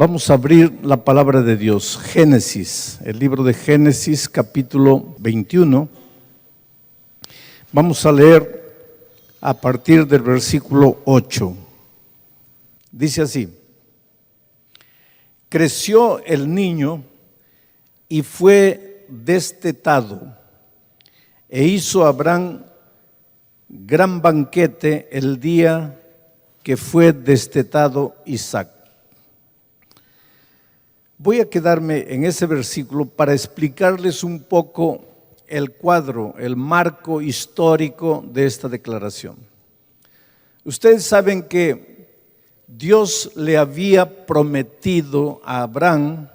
Vamos a abrir la palabra de Dios, Génesis, el libro de Génesis, capítulo 21. Vamos a leer a partir del versículo 8. Dice así: creció el niño y fue destetado, e hizo Abraham gran banquete el día que fue destetado Isaac. Voy a quedarme en ese versículo para explicarles un poco el cuadro, el marco histórico de esta declaración. Ustedes saben que Dios le había prometido a Abraham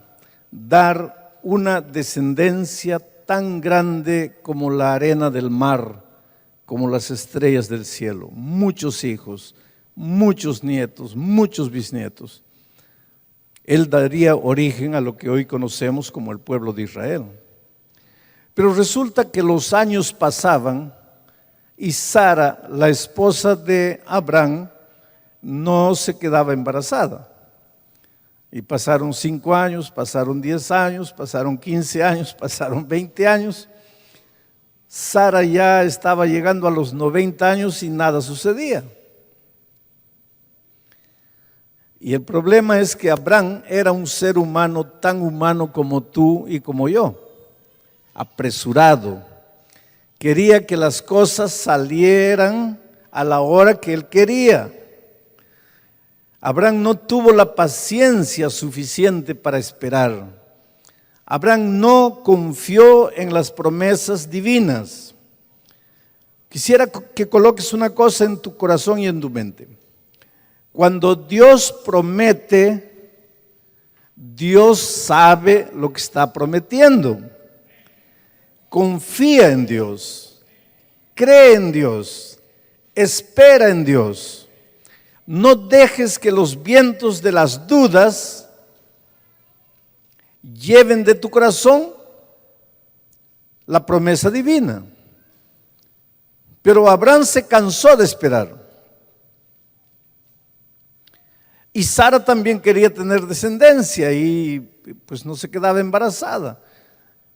dar una descendencia tan grande como la arena del mar, como las estrellas del cielo, muchos hijos, muchos nietos, muchos bisnietos. Él daría origen a lo que hoy conocemos como el pueblo de Israel. Pero resulta que los años pasaban y Sara, la esposa de Abraham, no se quedaba embarazada. Y pasaron 5 años, pasaron 10 años, pasaron 15 años, pasaron 20 años. Sara ya estaba llegando a los 90 años y nada sucedía. Y el problema es que Abraham era un ser humano tan humano como tú y como yo, apresurado. Quería que las cosas salieran a la hora que él quería. Abraham no tuvo la paciencia suficiente para esperar. Abraham no confió en las promesas divinas. Quisiera que coloques una cosa en tu corazón y en tu mente. Cuando Dios promete, Dios sabe lo que está prometiendo. Confía en Dios, cree en Dios, espera en Dios. No dejes que los vientos de las dudas lleven de tu corazón la promesa divina. Pero Abraham se cansó de esperar. Y Sara también quería tener descendencia y pues no se quedaba embarazada.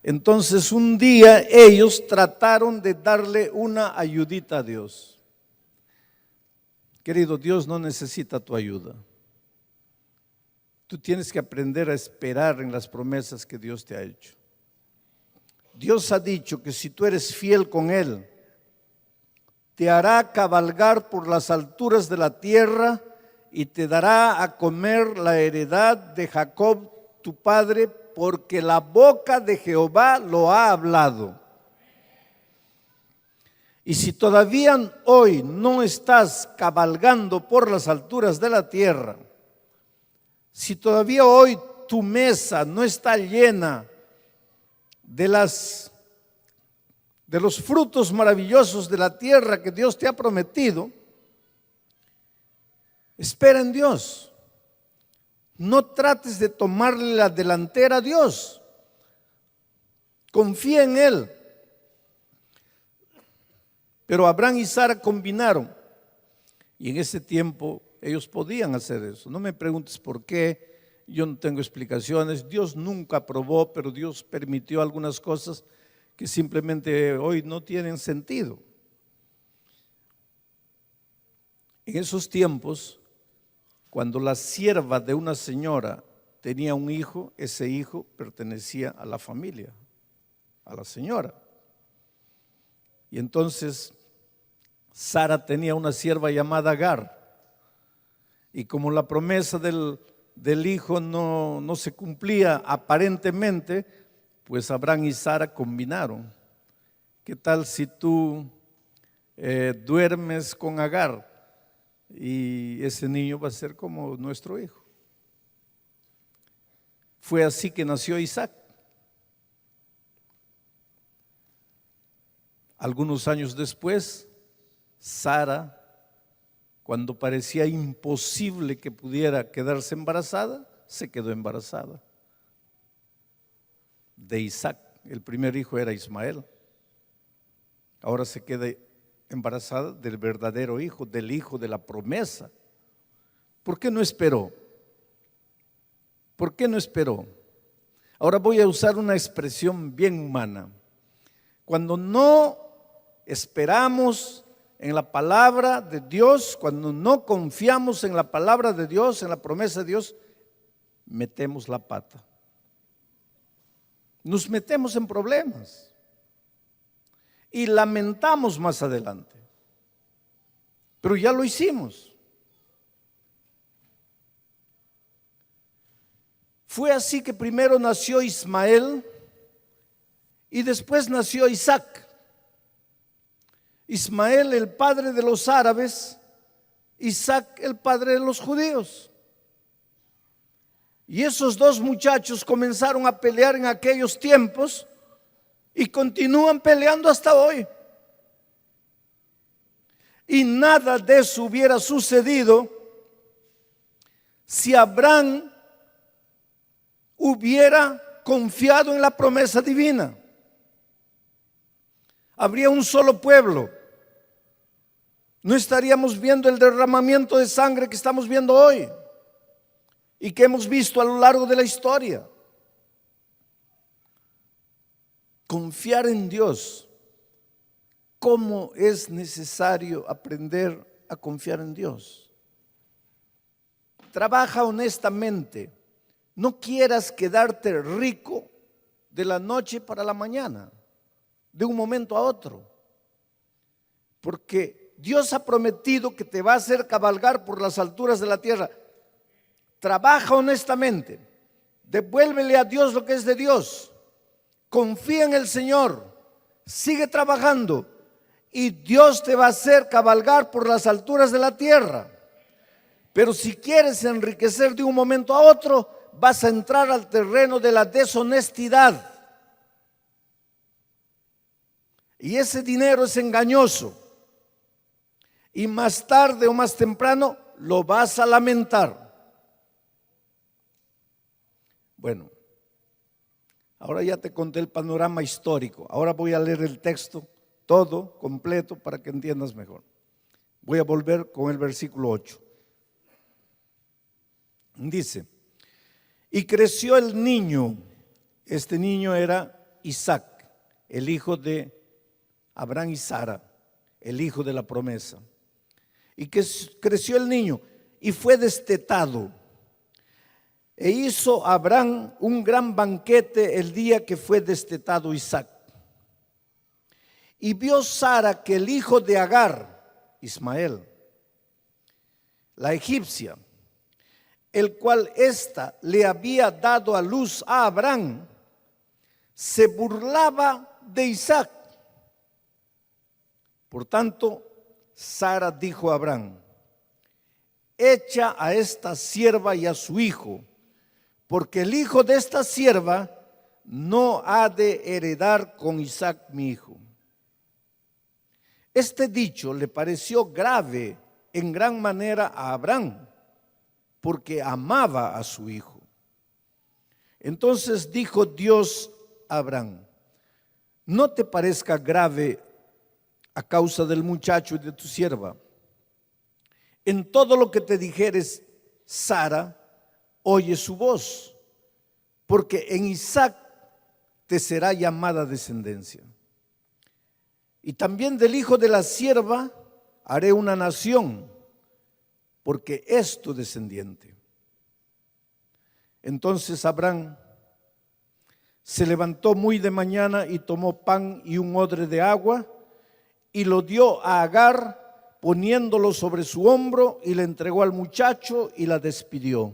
Entonces un día ellos trataron de darle una ayudita a Dios. Querido, Dios no necesita tu ayuda. Tú tienes que aprender a esperar en las promesas que Dios te ha hecho. Dios ha dicho que si tú eres fiel con Él, te hará cabalgar por las alturas de la tierra y te dará a comer la heredad de Jacob, tu padre, porque la boca de Jehová lo ha hablado. Y si todavía hoy no estás cabalgando por las alturas de la tierra, si todavía hoy tu mesa no está llena de los frutos maravillosos de la tierra que Dios te ha prometido, espera en Dios. No trates de tomarle la delantera a Dios. Confía en Él. Pero Abraham y Sara combinaron. Y en ese tiempo ellos podían hacer eso. No me preguntes por qué, yo no tengo explicaciones. Dios nunca aprobó, pero Dios permitió algunas cosas que simplemente hoy no tienen sentido. En esos tiempos, cuando la sierva de una señora tenía un hijo, ese hijo pertenecía a la familia, a la señora. Y entonces Sara tenía una sierva llamada Agar. Y como la promesa del hijo no se cumplía aparentemente, pues Abraham y Sara combinaron. ¿Qué tal si tú duermes con Agar? Y ese niño va a ser como nuestro hijo. Fue así que nació Isaac. Algunos años después, Sara, cuando parecía imposible que pudiera quedarse embarazada, se quedó embarazada de Isaac. El primer hijo era Ismael. Ahora se queda embarazada del verdadero hijo, del hijo de la promesa. ¿Por qué no esperó? ¿Por qué no esperó? Ahora voy a usar una expresión bien humana. Cuando no esperamos en la palabra de Dios, cuando no confiamos en la palabra de Dios, en la promesa de Dios, metemos la pata. Nos metemos en problemas y lamentamos más adelante. Pero ya lo hicimos. Fue así que primero nació Ismael y después nació Isaac. Ismael, el padre de los árabes, Isaac, el padre de los judíos. Y esos dos muchachos comenzaron a pelear en aquellos tiempos y continúan peleando hasta hoy. Y nada de eso hubiera sucedido si Abraham hubiera confiado en la promesa divina. Habría un solo pueblo. No estaríamos viendo el derramamiento de sangre que estamos viendo hoy y que hemos visto a lo largo de la historia. Confiar en Dios. ¿Cómo es necesario aprender a confiar en Dios? Trabaja honestamente. No quieras quedarte rico de la noche para la mañana, de un momento a otro. Porque Dios ha prometido que te va a hacer cabalgar por las alturas de la tierra. Trabaja honestamente. Devuélvele a Dios lo que es de Dios. Confía en el Señor. Sigue trabajando. Y Dios te va a hacer cabalgar por las alturas de la tierra. Pero si quieres enriquecer de un momento a otro, vas a entrar al terreno de la deshonestidad. Y ese dinero es engañoso. Y más tarde o más temprano lo vas a lamentar. Bueno, ahora ya te conté el panorama histórico. Ahora voy a leer el texto todo, completo, para que entiendas mejor. Voy a volver con el versículo 8. Dice: y creció el niño. Este niño era Isaac, el hijo de Abraham y Sara, el hijo de la promesa. Y que creció el niño y fue destetado. E hizo Abraham un gran banquete el día que fue destetado Isaac. Y vio Sara que el hijo de Agar, Ismael, la egipcia, el cual ésta le había dado a luz a Abraham, se burlaba de Isaac. Por tanto, Sara dijo a Abraham: echa a esta sierva y a su hijo, porque el hijo de esta sierva no ha de heredar con Isaac mi hijo. Este dicho le pareció grave en gran manera a Abraham, porque amaba a su hijo. Entonces dijo Dios a Abraham: no te parezca grave a causa del muchacho y de tu sierva. En todo lo que te dijeres Sara, oye su voz, porque en Isaac te será llamada descendencia. Y también del hijo de la sierva haré una nación, porque es tu descendiente. Entonces Abraham se levantó muy de mañana y tomó pan y un odre de agua y lo dio a Agar, poniéndolo sobre su hombro, y le entregó al muchacho y la despidió.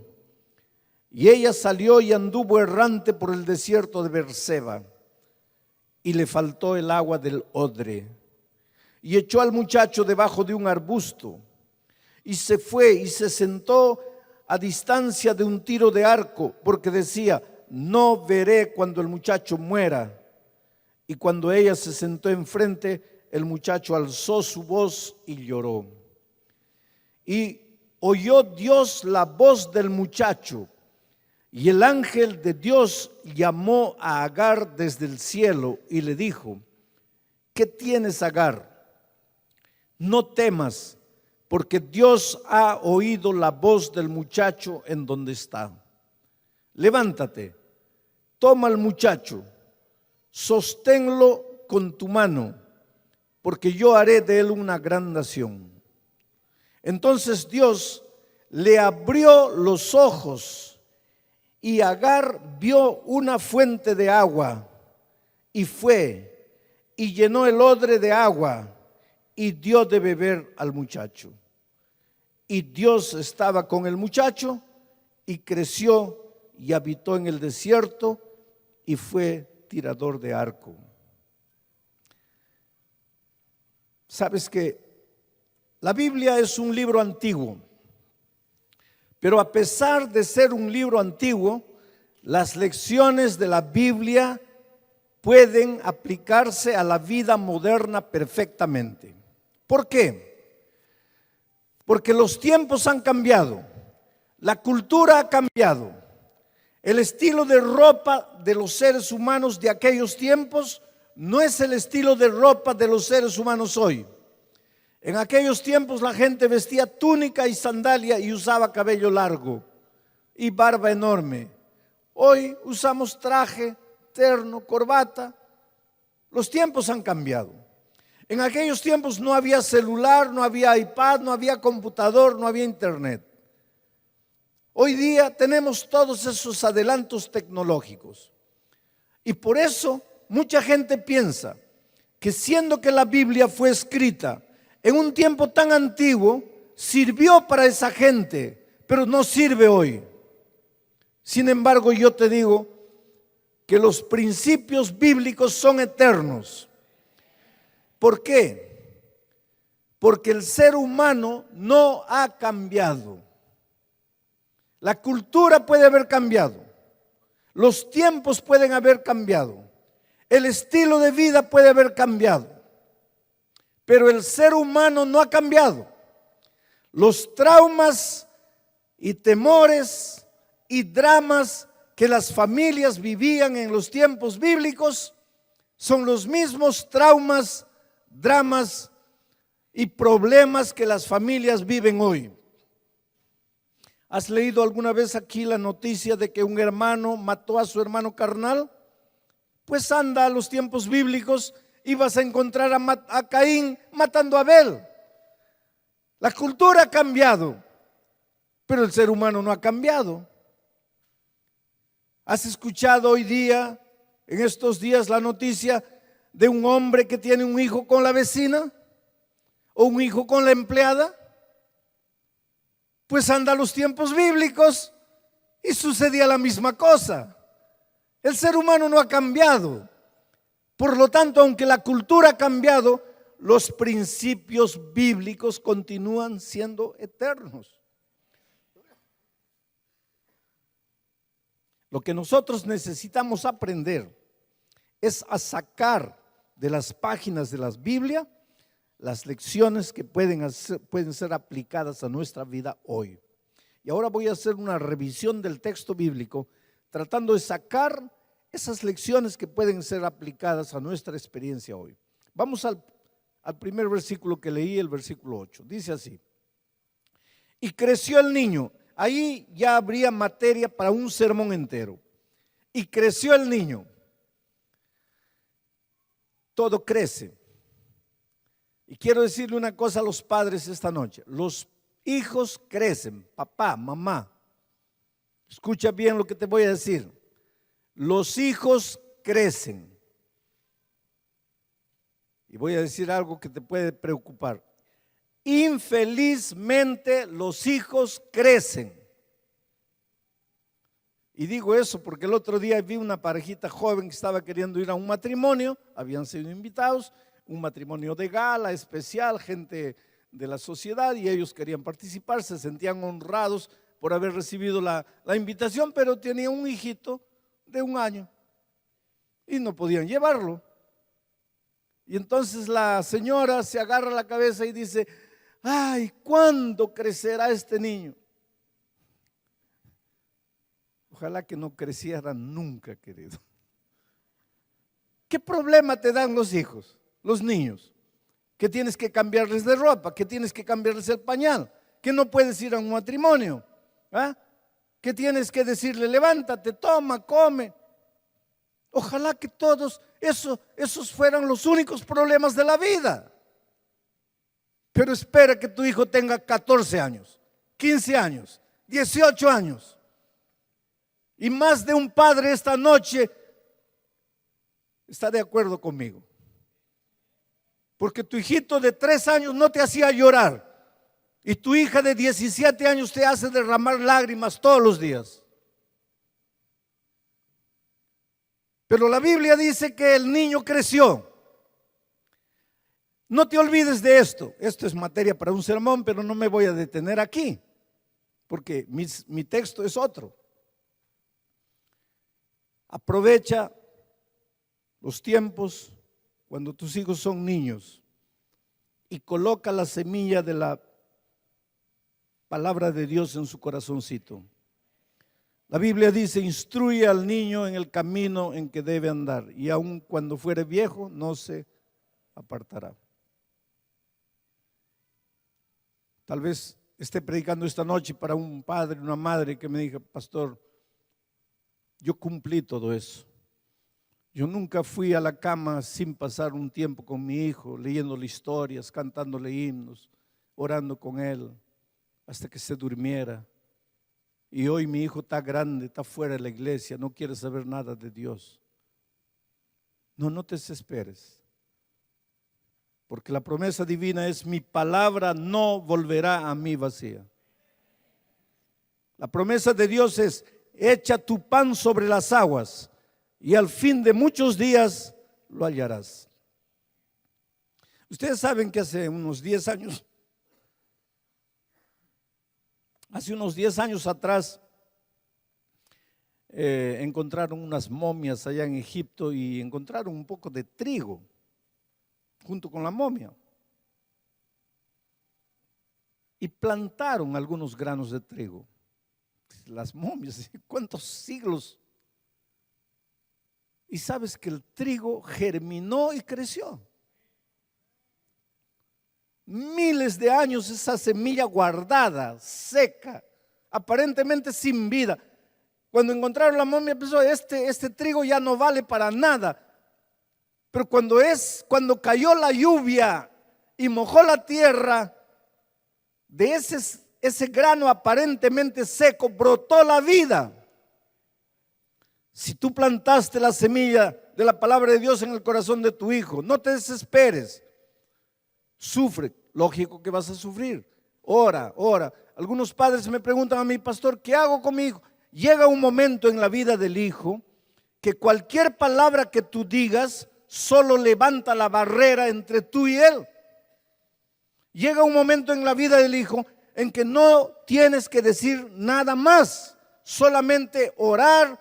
Y ella salió y anduvo errante por el desierto de Beerseba, y le faltó el agua del odre. Y echó al muchacho debajo de un arbusto, y se fue y se sentó a distancia de un tiro de arco, porque decía: no veré cuando el muchacho muera. Y cuando ella se sentó enfrente, el muchacho alzó su voz y lloró. Y oyó Dios la voz del muchacho, y el ángel de Dios llamó a Agar desde el cielo y le dijo: ¿qué tienes, Agar? No temas, porque Dios ha oído la voz del muchacho en donde está. levántate, toma al muchacho, sosténlo con tu mano, porque yo haré de él una gran nación. Entonces Dios le abrió los ojos y Agar vio una fuente de agua y fue y llenó el odre de agua y dio de beber al muchacho. Y Dios estaba con el muchacho y creció y habitó en el desierto y fue tirador de arco. Sabes que la Biblia es un libro antiguo, pero a pesar de ser un libro antiguo, las lecciones de la Biblia pueden aplicarse a la vida moderna perfectamente. ¿Por qué? Porque los tiempos han cambiado, la cultura ha cambiado, el estilo de ropa de los seres humanos de aquellos tiempos no es el estilo de ropa de los seres humanos hoy. En aquellos tiempos la gente vestía túnica y sandalia y usaba cabello largo y barba enorme. Hoy usamos traje, terno, corbata. Los tiempos han cambiado. En aquellos tiempos no había celular, no había iPad, no había computador, no había internet. Hoy día tenemos todos esos adelantos tecnológicos. Y por eso mucha gente piensa que siendo que la Biblia fue escrita en un tiempo tan antiguo, sirvió para esa gente, pero no sirve hoy. Sin embargo, yo te digo que los principios bíblicos son eternos. ¿Por qué? Porque el ser humano no ha cambiado. La cultura puede haber cambiado, los tiempos pueden haber cambiado, el estilo de vida puede haber cambiado, pero el ser humano no ha cambiado. Los traumas y temores y dramas que las familias vivían en los tiempos bíblicos son los mismos traumas, dramas y problemas que las familias viven hoy. ¿Has leído alguna vez aquí la noticia de que un hermano mató a su hermano carnal? Pues anda a los tiempos bíblicos y vas a encontrar a Caín matando a Abel. La cultura ha cambiado, pero el ser humano no ha cambiado. ¿Has escuchado hoy día, en estos días, la noticia de un hombre que tiene un hijo con la vecina o un hijo con la empleada? Pues anda a los tiempos bíblicos y sucedía la misma cosa. El ser humano no ha cambiado. Por lo tanto, aunque la cultura ha cambiado, los principios bíblicos continúan siendo eternos. Lo que nosotros necesitamos aprender es a sacar de las páginas de la Biblia las lecciones que pueden ser aplicadas a nuestra vida hoy. Y ahora voy a hacer una revisión del texto bíblico, tratando de sacar esas lecciones que pueden ser aplicadas a nuestra experiencia hoy. Vamos al primer versículo que leí, el versículo 8. Dice así: y creció el niño. Ahí ya habría materia para un sermón entero. Y creció el niño. Todo crece. Y quiero decirle una cosa a los padres esta noche. Los hijos crecen, papá, mamá. Escucha bien lo que te voy a decir. Los hijos crecen. Y voy a decir algo que te puede preocupar. Infelizmente los hijos crecen. Y digo eso porque el otro día vi una parejita joven que estaba queriendo ir a un matrimonio, habían sido invitados, un matrimonio de gala, especial, gente de la sociedad, y ellos querían participar, se sentían honrados por haber recibido la invitación, pero tenía un hijito de 1 año y no podían llevarlo. Y entonces la señora se agarra la cabeza y dice: ay, ¿cuándo crecerá este niño? Ojalá que no creciera nunca, querido. ¿Qué problema te dan los hijos, los niños? Que tienes que cambiarles de ropa, que tienes que cambiarles el pañal, que no puedes ir a un matrimonio, ¿ah? que tienes que decirle, levántate, toma, come. Ojalá que todos esos fueran los únicos problemas de la vida. Pero espera que tu hijo tenga 14 años, 15 años, 18 años. Y más de un padre esta noche está de acuerdo conmigo. Porque tu hijito de 3 años no te hacía llorar. Y tu hija de 17 años te hace derramar lágrimas todos los días. Pero la Biblia dice que el niño creció. No te olvides de esto. Esto es materia para un sermón, pero no me voy a detener aquí, porque mi texto es otro. Aprovecha los tiempos cuando tus hijos son niños y coloca la semilla de la palabra de Dios en su corazoncito. La Biblia dice, instruye al niño en el camino en que debe andar, y aun cuando fuere viejo no se apartará. Tal vez esté predicando esta noche para un padre, una madre que me diga, pastor, yo cumplí todo eso. Yo nunca fui a la cama sin pasar un tiempo con mi hijo, leyéndole historias, cantándole himnos, orando con él, hasta que se durmiera. Y hoy mi hijo está grande, está fuera de la iglesia, no quiere saber nada de Dios. No te desesperes. Porque la promesa divina es: mi palabra no volverá a mí vacía. La promesa de Dios es: echa tu pan sobre las aguas y al fin de muchos días lo hallarás. Ustedes saben que hace unos 10 años atrás encontraron unas momias allá en Egipto y encontraron un poco de trigo junto con la momia. Y plantaron algunos granos de trigo. Las momias, ¿cuántos siglos? Y sabes que el trigo germinó y creció. Miles de años esa semilla guardada, seca, aparentemente sin vida. Cuando encontraron la momia pensó, este trigo ya no vale para nada. Pero cuando cayó la lluvia y mojó la tierra, de ese grano aparentemente seco brotó la vida. Si tú plantaste la semilla de la palabra de Dios en el corazón de tu hijo, no te desesperes. Sufre, lógico que vas a sufrir. Ora. Algunos padres me preguntan a mí, pastor, ¿qué hago con mi hijo? Llega un momento en la vida del hijo que cualquier palabra que tú digas solo levanta la barrera entre tú y él. Llega un momento en la vida del hijo en que no tienes que decir nada más, solamente orar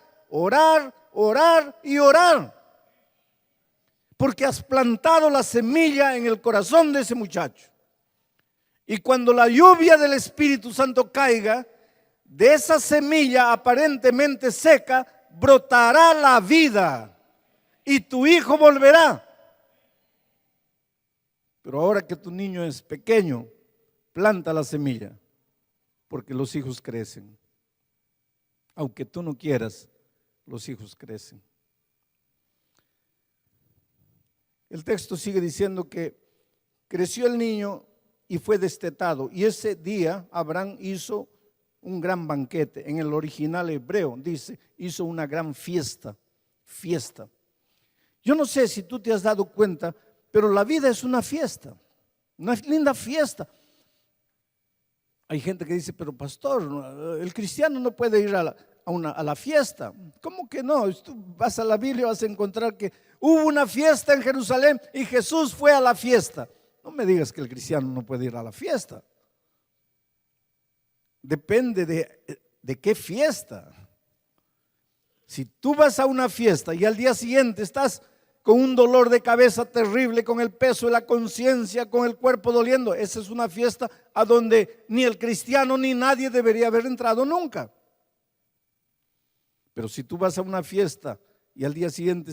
y orar. Porque has plantado la semilla en el corazón de ese muchacho. Y cuando la lluvia del Espíritu Santo caiga, de esa semilla aparentemente seca brotará la vida y tu hijo volverá. Pero ahora que tu niño es pequeño, planta la semilla, porque los hijos crecen. Aunque tú no quieras, los hijos crecen. El texto sigue diciendo que creció el niño y fue destetado. Y ese día Abraham hizo un gran banquete. En el original hebreo dice, hizo una gran fiesta. Yo no sé si tú te has dado cuenta, pero la vida es una fiesta, una linda fiesta. Hay gente que dice, pero pastor, el cristiano no puede ir a la fiesta. ¿Cómo que no? Tú vas a la Biblia y vas a encontrar que hubo una fiesta en Jerusalén y Jesús fue a la fiesta. No me digas que el cristiano no puede ir a la fiesta. Depende de qué fiesta. Si tú vas a una fiesta y al día siguiente estás con un dolor de cabeza terrible, con el peso de la conciencia, con el cuerpo doliendo, esa es una fiesta a donde ni el cristiano ni nadie debería haber entrado nunca. Pero si tú vas a una fiesta y al día siguiente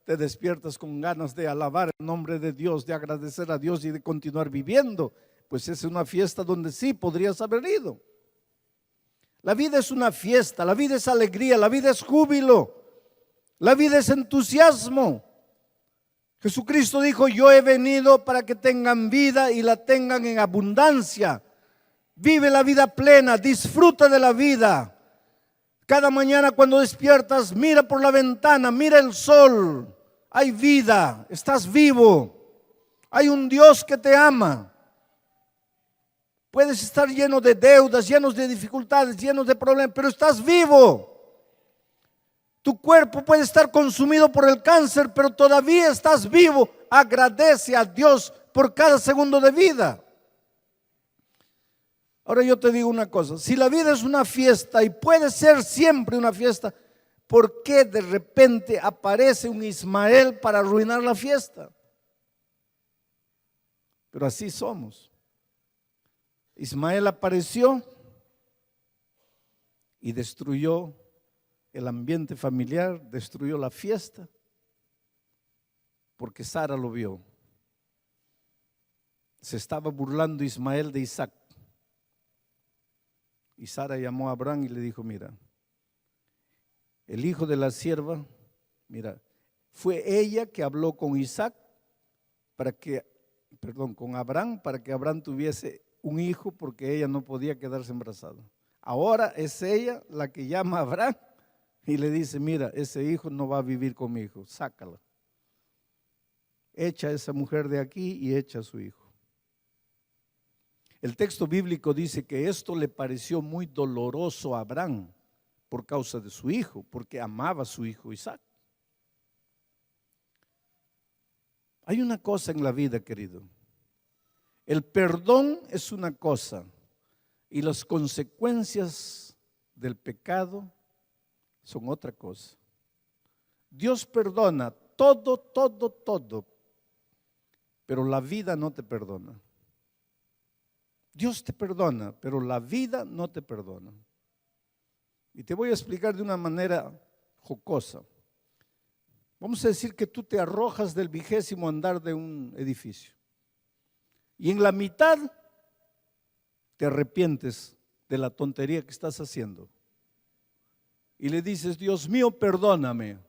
te despiertas con ganas de alabar el nombre de Dios, de agradecer a Dios y de continuar viviendo, pues es una fiesta donde sí podrías haber ido. La vida es una fiesta, la vida es alegría, la vida es júbilo, la vida es entusiasmo. Jesucristo dijo: yo he venido para que tengan vida y la tengan en abundancia. Vive la vida plena, disfruta de la vida. Cada mañana cuando despiertas, mira por la ventana, mira el sol. Hay vida, estás vivo. Hay un Dios que te ama. Puedes estar lleno de deudas, llenos de dificultades, llenos de problemas, pero estás vivo. Tu cuerpo puede estar consumido por el cáncer, pero todavía estás vivo. Agradece a Dios por cada segundo de vida. Ahora yo te digo una cosa: si la vida es una fiesta, y puede ser siempre una fiesta, ¿por qué de repente aparece un Ismael para arruinar la fiesta? Pero así somos. Ismael apareció y destruyó el ambiente familiar, destruyó la fiesta, porque Sara lo vio. Se estaba burlando Ismael de Isaac. Y Sara llamó a Abraham y le dijo: mira, el hijo de la sierva, mira, fue ella que habló con Isaac con Abraham, para que Abraham tuviese un hijo, porque ella no podía quedarse embarazada. Ahora es ella la que llama a Abraham y le dice: mira, ese hijo no va a vivir con mi hijo, sácala. Echa a esa mujer de aquí y echa a su hijo. El texto bíblico dice que esto le pareció muy doloroso a Abraham por causa de su hijo, porque amaba a su hijo Isaac. Hay una cosa en la vida, querido. El perdón es una cosa y las consecuencias del pecado son otra cosa. Dios perdona todo, pero la vida no te perdona. Dios te perdona, pero la vida no te perdona. Y te voy a explicar de una manera jocosa. Vamos a decir que tú te arrojas del 20º andar de un edificio y en la mitad te arrepientes de la tontería que estás haciendo y le dices: Dios mío, perdóname.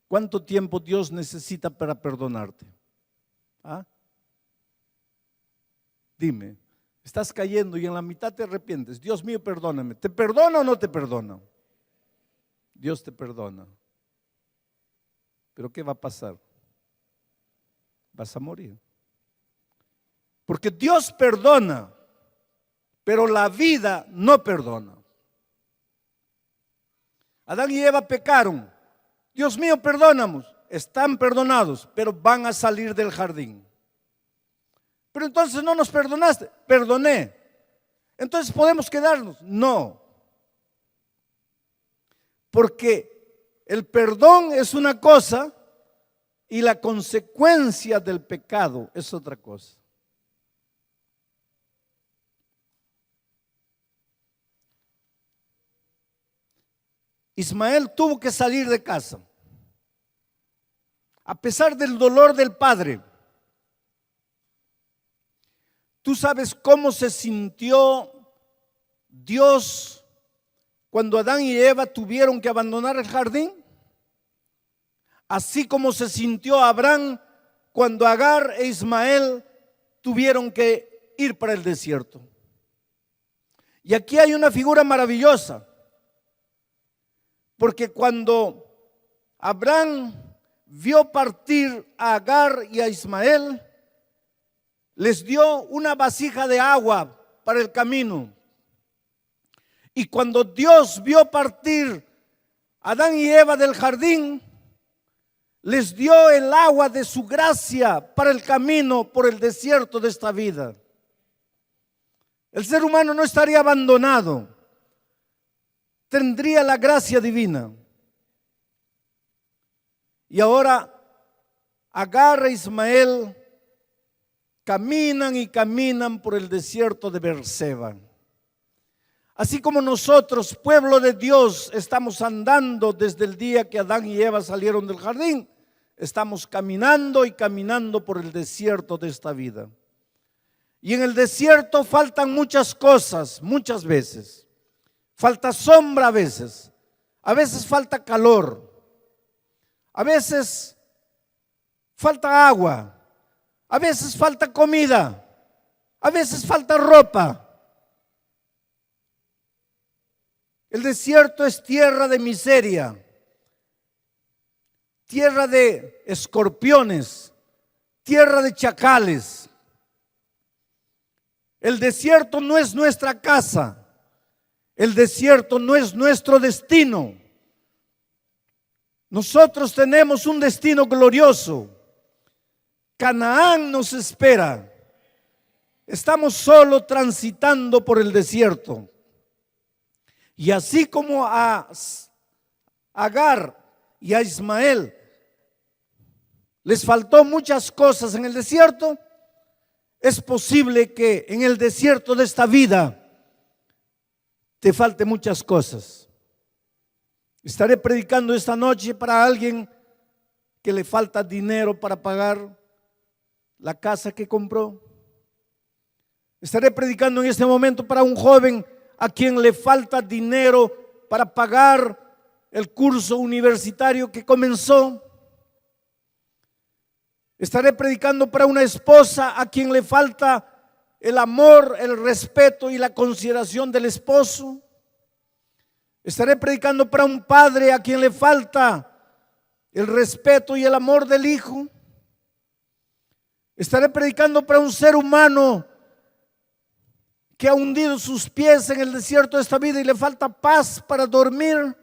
¿Cuánto tiempo Dios necesita para perdonarte? ¿Ah? Dime. Estás cayendo y en la mitad te arrepientes. Dios mío, perdóname. ¿Te perdona o no te perdona? Dios te perdona. Pero ¿qué va a pasar? Vas a morir. Porque Dios perdona, pero la vida no perdona. Adán y Eva pecaron. Dios mío, perdónanos. Están perdonados, pero van a salir del jardín. Pero entonces no nos perdonaste. Perdoné. Entonces podemos quedarnos. No. Porque el perdón es una cosa y la consecuencia del pecado es otra cosa. Ismael tuvo que salir de casa, a pesar del dolor del padre. ¿Tú sabes cómo se sintió Dios cuando Adán y Eva tuvieron que abandonar el jardín? Así como se sintió Abraham cuando Agar e Ismael tuvieron que ir para el desierto. Y aquí hay una figura maravillosa, porque cuando Abraham vio partir a Agar y a Ismael, les dio una vasija de agua para el camino. Y cuando Dios vio partir a Adán y Eva del jardín, les dio el agua de su gracia para el camino por el desierto de esta vida. El ser humano no estaría abandonado, tendría la gracia divina. Y ahora Agar e Ismael caminan y caminan por el desierto de Beerseba. Así como nosotros, pueblo de Dios, estamos andando desde el día que Adán y Eva salieron del jardín, estamos caminando y caminando por el desierto de esta vida. Y en el desierto faltan muchas cosas, muchas veces. falta sombra a veces falta calor, a veces falta agua, a veces falta comida, a veces falta ropa. El desierto es tierra de miseria, tierra de escorpiones, tierra de chacales. El desierto no es nuestra casa, el desierto no es nuestro destino. Nosotros tenemos un destino glorioso. Canaán nos espera. Estamos solo transitando por el desierto. Y así como a Agar y a Ismael les faltó muchas cosas en el desierto, es posible que en el desierto de esta vida te falte muchas cosas. Estaré predicando esta noche para alguien que le falta dinero para pagar la casa que compró. Estaré predicando en este momento para un joven a quien le falta dinero para pagar el curso universitario que comenzó. Estaré predicando para una esposa a quien le falta el amor, el respeto y la consideración del esposo. Estaré predicando para un padre a quien le falta el respeto y el amor del hijo. Estaré predicando para un ser humano que ha hundido sus pies en el desierto de esta vida y le falta paz para dormir.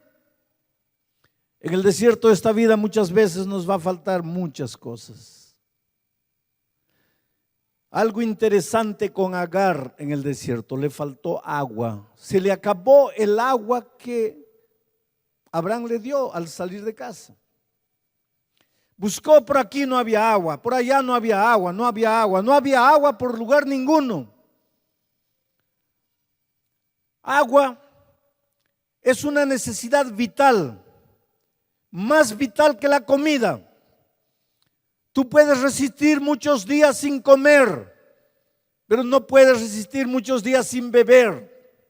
En el desierto de esta vida muchas veces nos va a faltar muchas cosas. Algo interesante con Agar en el desierto, le faltó agua. Se le acabó el agua que Abraham le dio al salir de casa. Buscó por aquí, no había agua, por allá no había agua, no había agua, no había agua por lugar ninguno. Agua es una necesidad vital, más vital que la comida. Tú puedes resistir muchos días sin comer, pero no puedes resistir muchos días sin beber.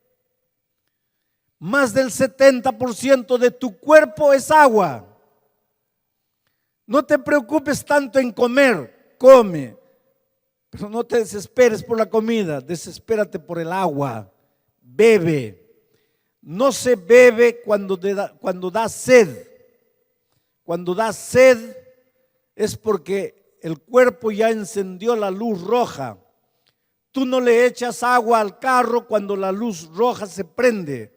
Más del 70% de tu cuerpo es agua. No te preocupes tanto en comer, come, pero no te desesperes por la comida, desespérate por el agua, bebe. No se bebe cuando da sed. Cuando da sed es porque el cuerpo ya encendió la luz roja. Tú no le echas agua al carro cuando la luz roja se prende.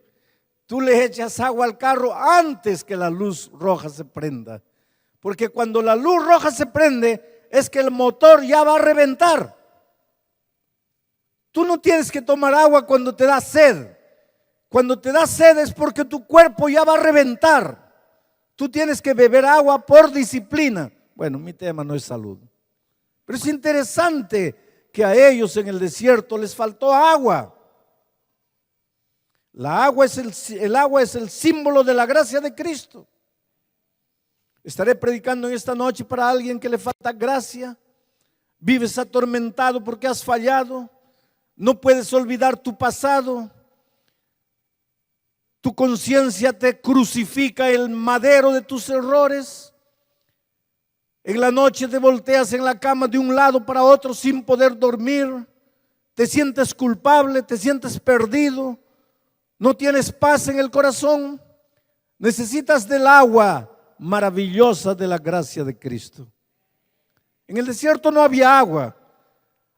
Tú le echas agua al carro antes que la luz roja se prenda. Porque cuando la luz roja se prende es que el motor ya va a reventar. Tú no tienes que tomar agua cuando te da sed. Cuando te da sed es porque tu cuerpo ya va a reventar. Tú tienes que beber agua por disciplina. Bueno, mi tema no es salud, pero es interesante que a ellos en el desierto les faltó agua. El agua es el símbolo de la gracia de Cristo. Estaré predicando en esta noche para alguien que le falta gracia. Vives atormentado porque has fallado. No puedes olvidar tu pasado. Tu conciencia te crucifica el madero de tus errores. En la noche te volteas en la cama de un lado para otro sin poder dormir. Te sientes culpable, te sientes perdido. No tienes paz en el corazón. Necesitas del agua maravillosa de la gracia de Cristo. En el desierto no había agua.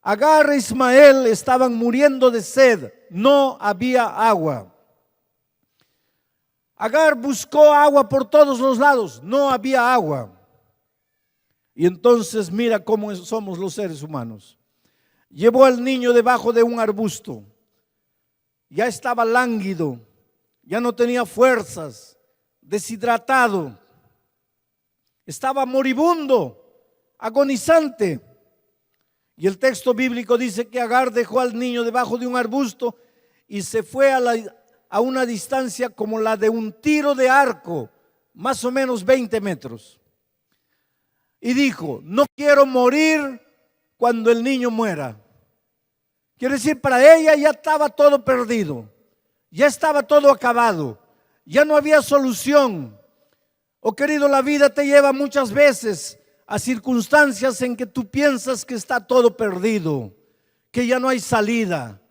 Agar e Ismael estaban muriendo de sed. No había agua. Agar buscó agua por todos los lados. No había agua. Y entonces mira cómo somos los seres humanos. Llevó al niño debajo de un arbusto. Ya estaba lánguido, ya no tenía fuerzas, deshidratado, estaba moribundo, agonizante. Y el texto bíblico dice que Agar dejó al niño debajo de un arbusto y se fue a una distancia como la de un tiro de arco, más o menos 20 metros. Y dijo: no quiero morir cuando el niño muera. Quiere decir, para ella ya estaba todo perdido. Ya estaba todo acabado, ya no había solución. Oh querido, la vida te lleva muchas veces a circunstancias en que tú piensas que está todo perdido, que ya no hay salida,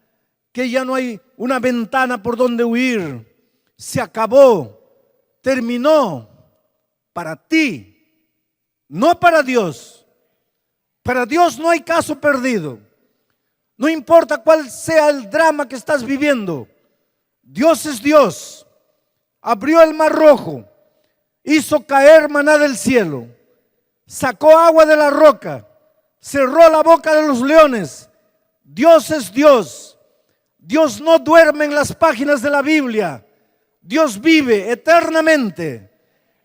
que ya no hay una ventana por donde huir. Se acabó, terminó para ti, no para Dios. Para Dios no hay caso perdido. No importa cuál sea el drama que estás viviendo, Dios es Dios. Abrió el mar rojo, hizo caer maná del cielo, sacó agua de la roca, cerró la boca de los leones. Dios es Dios. Dios no duerme en las páginas de la Biblia. Dios vive eternamente.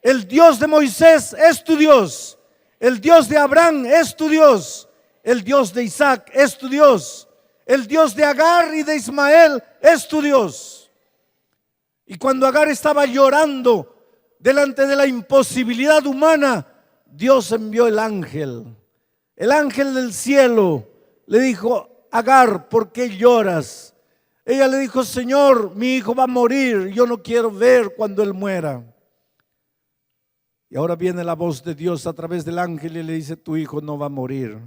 El Dios de Moisés es tu Dios. El Dios de Abraham es tu Dios. El Dios de Isaac es tu Dios. El Dios de Agar y de Ismael es tu Dios. Y cuando Agar estaba llorando delante de la imposibilidad humana, Dios envió el ángel. El ángel del cielo le dijo: Agar, ¿por qué lloras? Ella le dijo: Señor, mi hijo va a morir, yo no quiero ver cuando él muera. Y ahora viene la voz de Dios a través del ángel y le dice: tu hijo no va a morir.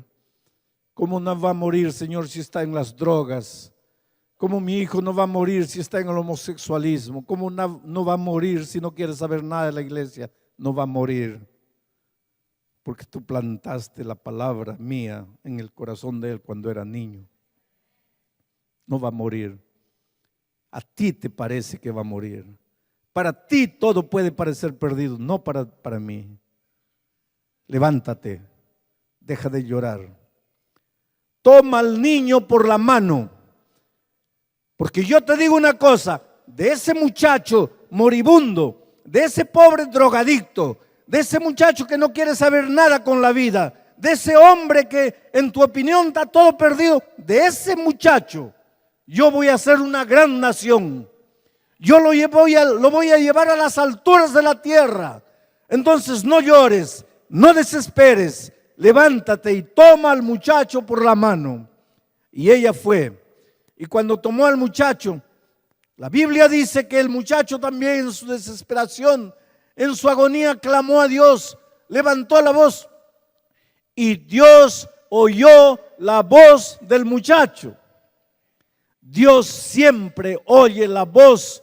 ¿Cómo no va a morir, Señor, si está en las drogas? ¿Cómo mi hijo no va a morir si está en el homosexualismo? ¿Cómo no va a morir si no quiere saber nada de la iglesia? No va a morir, porque tú plantaste la palabra mía en el corazón de él cuando era niño. No va a morir. A ti te parece que va a morir. Para ti todo puede parecer perdido, no para mí. Levántate, deja de llorar. Toma al niño por la mano, porque yo te digo una cosa: de ese muchacho moribundo, de ese pobre drogadicto, de ese muchacho que no quiere saber nada con la vida, de ese hombre que en tu opinión está todo perdido, de ese muchacho yo voy a hacer una gran nación. Yo lo voy a llevar a las alturas de la tierra. Entonces no llores, no desesperes, levántate y toma al muchacho por la mano. Y ella fue. Y cuando tomó al muchacho, la Biblia dice que el muchacho también en su desesperación, en su agonía, clamó a Dios, levantó la voz. Y Dios oyó la voz del muchacho. Dios siempre oye la voz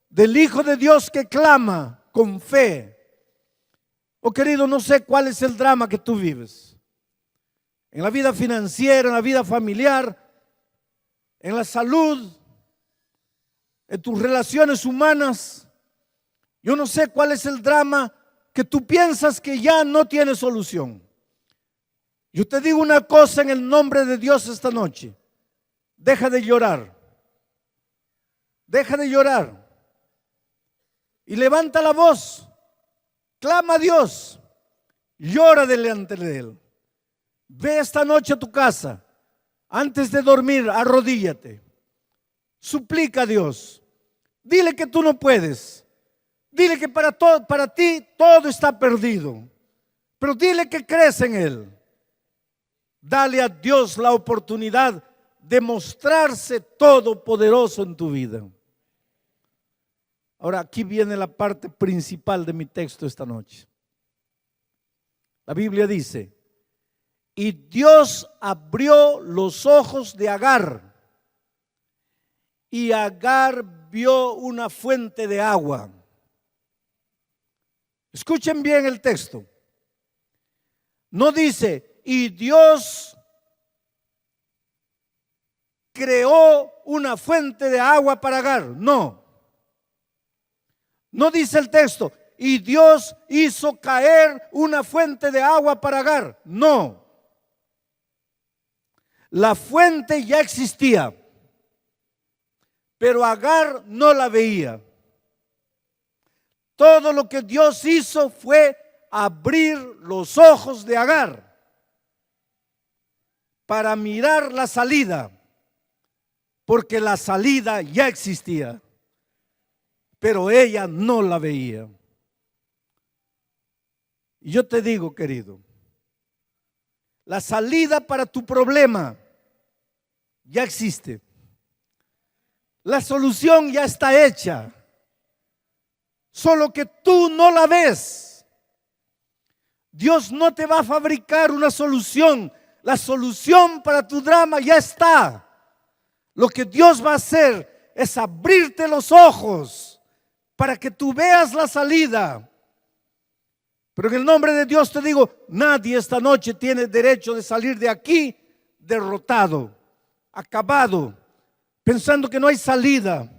del Hijo de Dios que clama con fe. Oh querido, no sé cuál es el drama que tú vives. En la vida financiera, en la vida familiar, en la salud, en tus relaciones humanas. Yo no sé cuál es el drama que tú piensas que ya no tiene solución. Yo te digo una cosa en el nombre de Dios esta noche: deja de llorar, deja de llorar y levanta la voz, clama a Dios, llora delante de Él. Ve esta noche a tu casa, antes de dormir, arrodíllate, suplica a Dios, dile que tú no puedes, dile que para ti todo está perdido, pero dile que crees en Él. Dale a Dios la oportunidad de mostrarse todopoderoso en tu vida. Ahora aquí viene la parte principal de mi texto esta noche. La Biblia dice: y Dios abrió los ojos de Agar, y Agar vio una fuente de agua. Escuchen bien el texto. No dice: y Dios creó una fuente de agua para Agar. No. No dice el texto: y Dios hizo caer una fuente de agua para Agar. No. La fuente ya existía, pero Agar no la veía. Todo lo que Dios hizo fue abrir los ojos de Agar para mirar la salida, porque la salida ya existía, pero ella no la veía. Y yo te digo, querido, la salida para tu problema ya existe. La solución ya está hecha, solo que tú no la ves. Dios no te va a fabricar una solución. La solución para tu drama ya está. Lo que Dios va a hacer es abrirte los ojos para que tú veas la salida. Pero en el nombre de Dios te digo, nadie esta noche tiene derecho de salir de aquí derrotado, acabado, pensando que no hay salida.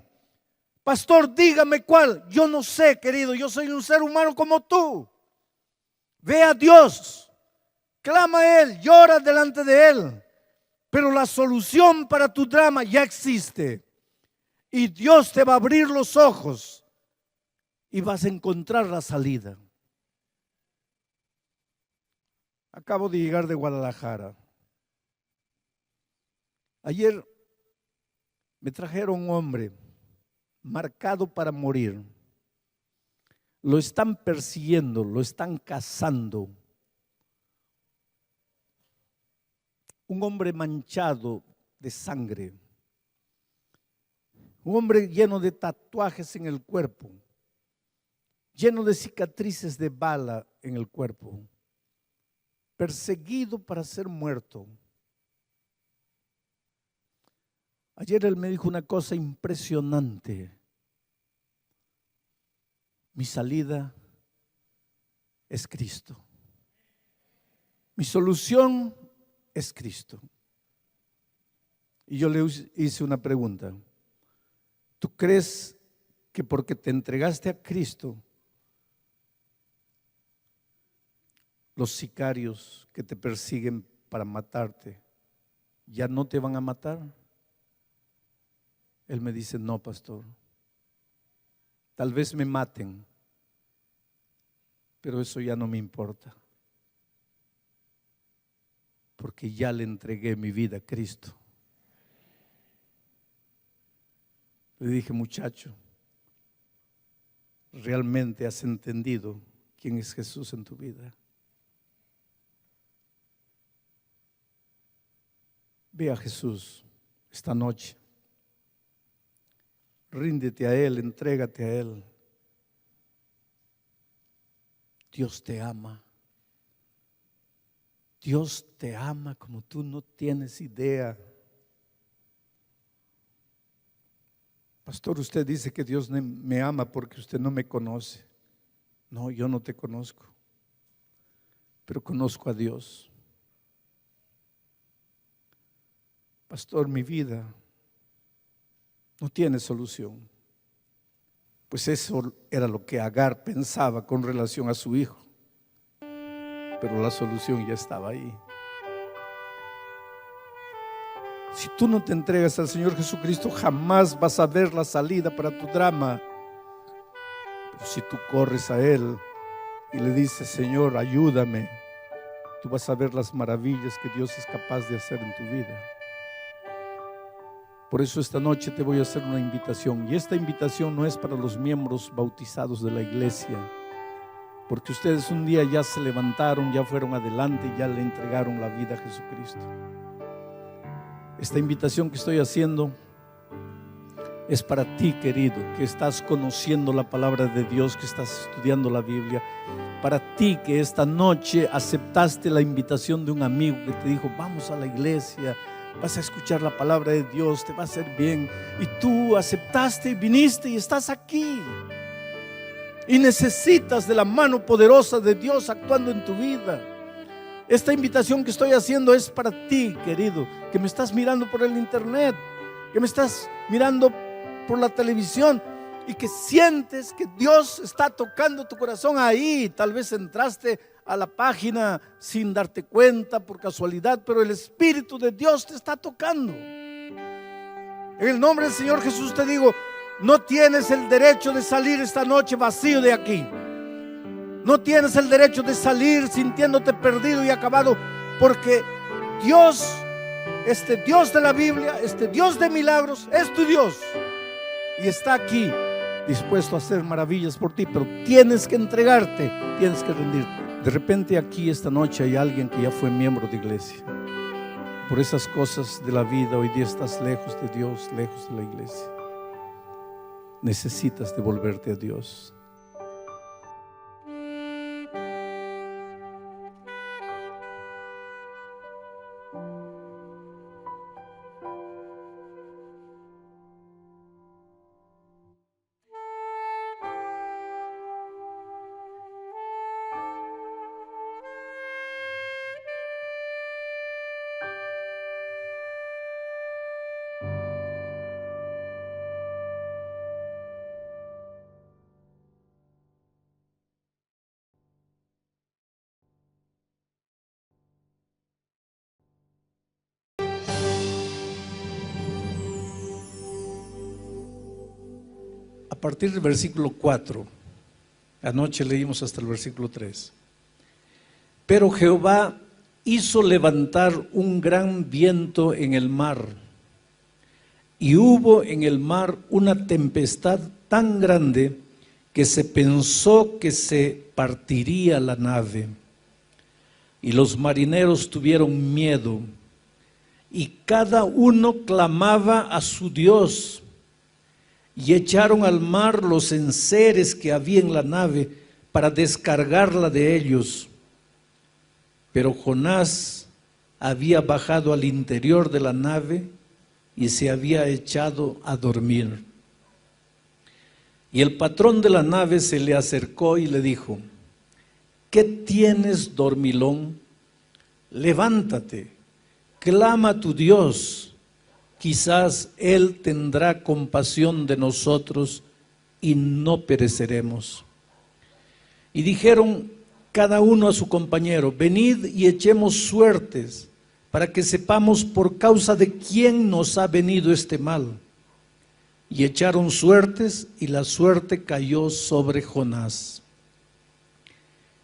Pastor, dígame cuál. Yo no sé, querido, yo soy un ser humano como tú. Ve a Dios, clama a Él, llora delante de Él. Pero la solución para tu drama ya existe. Y Dios te va a abrir los ojos y vas a encontrar la salida. Acabo de llegar de Guadalajara. Ayer me trajeron un hombre marcado para morir. Lo están persiguiendo, lo están cazando. Un hombre manchado de sangre. Un hombre lleno de tatuajes en el cuerpo. Lleno de cicatrices de bala en el cuerpo. Perseguido para ser muerto. Ayer él me dijo una cosa impresionante. Mi salida es Cristo. Mi solución es Cristo. Y yo le hice una pregunta. ¿Tú crees que porque te entregaste a Cristo, los sicarios que te persiguen para matarte ya no te van a matar? Él me dice, no, pastor. Tal vez me maten, pero eso ya no me importa, porque ya le entregué mi vida a Cristo. Le dije, muchacho, ¿realmente has entendido quién es Jesús en tu vida? Ve a Jesús esta noche. Ríndete a Él, entrégate a Él. Dios te ama. Dios te ama como tú no tienes idea. Pastor, usted dice que Dios me ama porque usted no me conoce. No, yo no te conozco, pero conozco a Dios. Pastor, mi vida no tiene solución. Pues eso era lo que Agar pensaba con relación a su hijo. Pero la solución ya estaba ahí. Si tú no te entregas al Señor Jesucristo, jamás vas a ver la salida para tu drama. Pero si tú corres a Él y le dices, Señor, ayúdame, tú vas a ver las maravillas que Dios es capaz de hacer en tu vida. Por eso esta noche te voy a hacer una invitación. Y esta invitación no es para los miembros bautizados de la iglesia, porque ustedes un día ya se levantaron, ya fueron adelante y ya le entregaron la vida a Jesucristo. Esta invitación que estoy haciendo es para ti, querido, que estás conociendo la palabra de Dios, que estás estudiando la Biblia. Para ti que esta noche aceptaste la invitación de un amigo que te dijo, vamos a la iglesia, vas a escuchar la palabra de Dios, te va a hacer bien. Y tú aceptaste, viniste y estás aquí. Y necesitas de la mano poderosa de Dios actuando en tu vida. Esta invitación que estoy haciendo es para ti, querido, que me estás mirando por el internet, que me estás mirando por la televisión y que sientes que Dios está tocando tu corazón ahí. Tal vez entraste a la página sin darte cuenta por casualidad, pero el Espíritu de Dios te está tocando. En el nombre del Señor Jesús te digo, no tienes el derecho de salir esta noche vacío de aquí. No tienes el derecho de salir sintiéndote perdido y acabado, porque Dios, este Dios de la Biblia, este Dios de milagros, es tu Dios y está aquí dispuesto a hacer maravillas por ti, pero tienes que entregarte, tienes que rendirte. De repente aquí esta noche hay alguien que ya fue miembro de iglesia. Por esas cosas de la vida hoy día estás lejos de Dios, lejos de la iglesia. necesitas devolverte a Dios. A partir del versículo 4, anoche leímos hasta el versículo 3. Pero Jehová hizo levantar un gran viento en el mar, y hubo en el mar una tempestad tan grande que se pensó que se partiría la nave. Y los marineros tuvieron miedo, y cada uno clamaba a su Dios. Y echaron al mar los enseres que había en la nave para descargarla de ellos. Pero Jonás había bajado al interior de la nave y se había echado a dormir. Y el patrón de la nave se le acercó y le dijo: ¿qué tienes, dormilón? Levántate, clama a tu Dios. Quizás Él tendrá compasión de nosotros y no pereceremos. Y dijeron cada uno a su compañero: venid y echemos suertes, para que sepamos por causa de quién nos ha venido este mal. Y echaron suertes, y la suerte cayó sobre Jonás.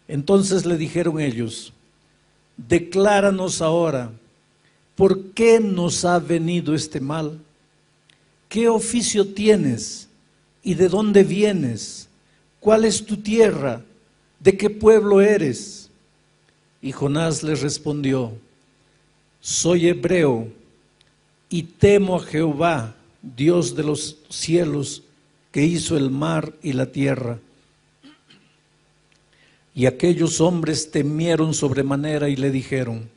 Entonces le dijeron ellos: decláranos ahora, ¿por qué nos ha venido este mal? ¿Qué oficio tienes? ¿Y de dónde vienes? ¿Cuál es tu tierra? ¿De qué pueblo eres? Y Jonás les respondió: soy hebreo y temo a Jehová, Dios de los cielos, que hizo el mar y la tierra. Y aquellos hombres temieron sobremanera y le dijeron: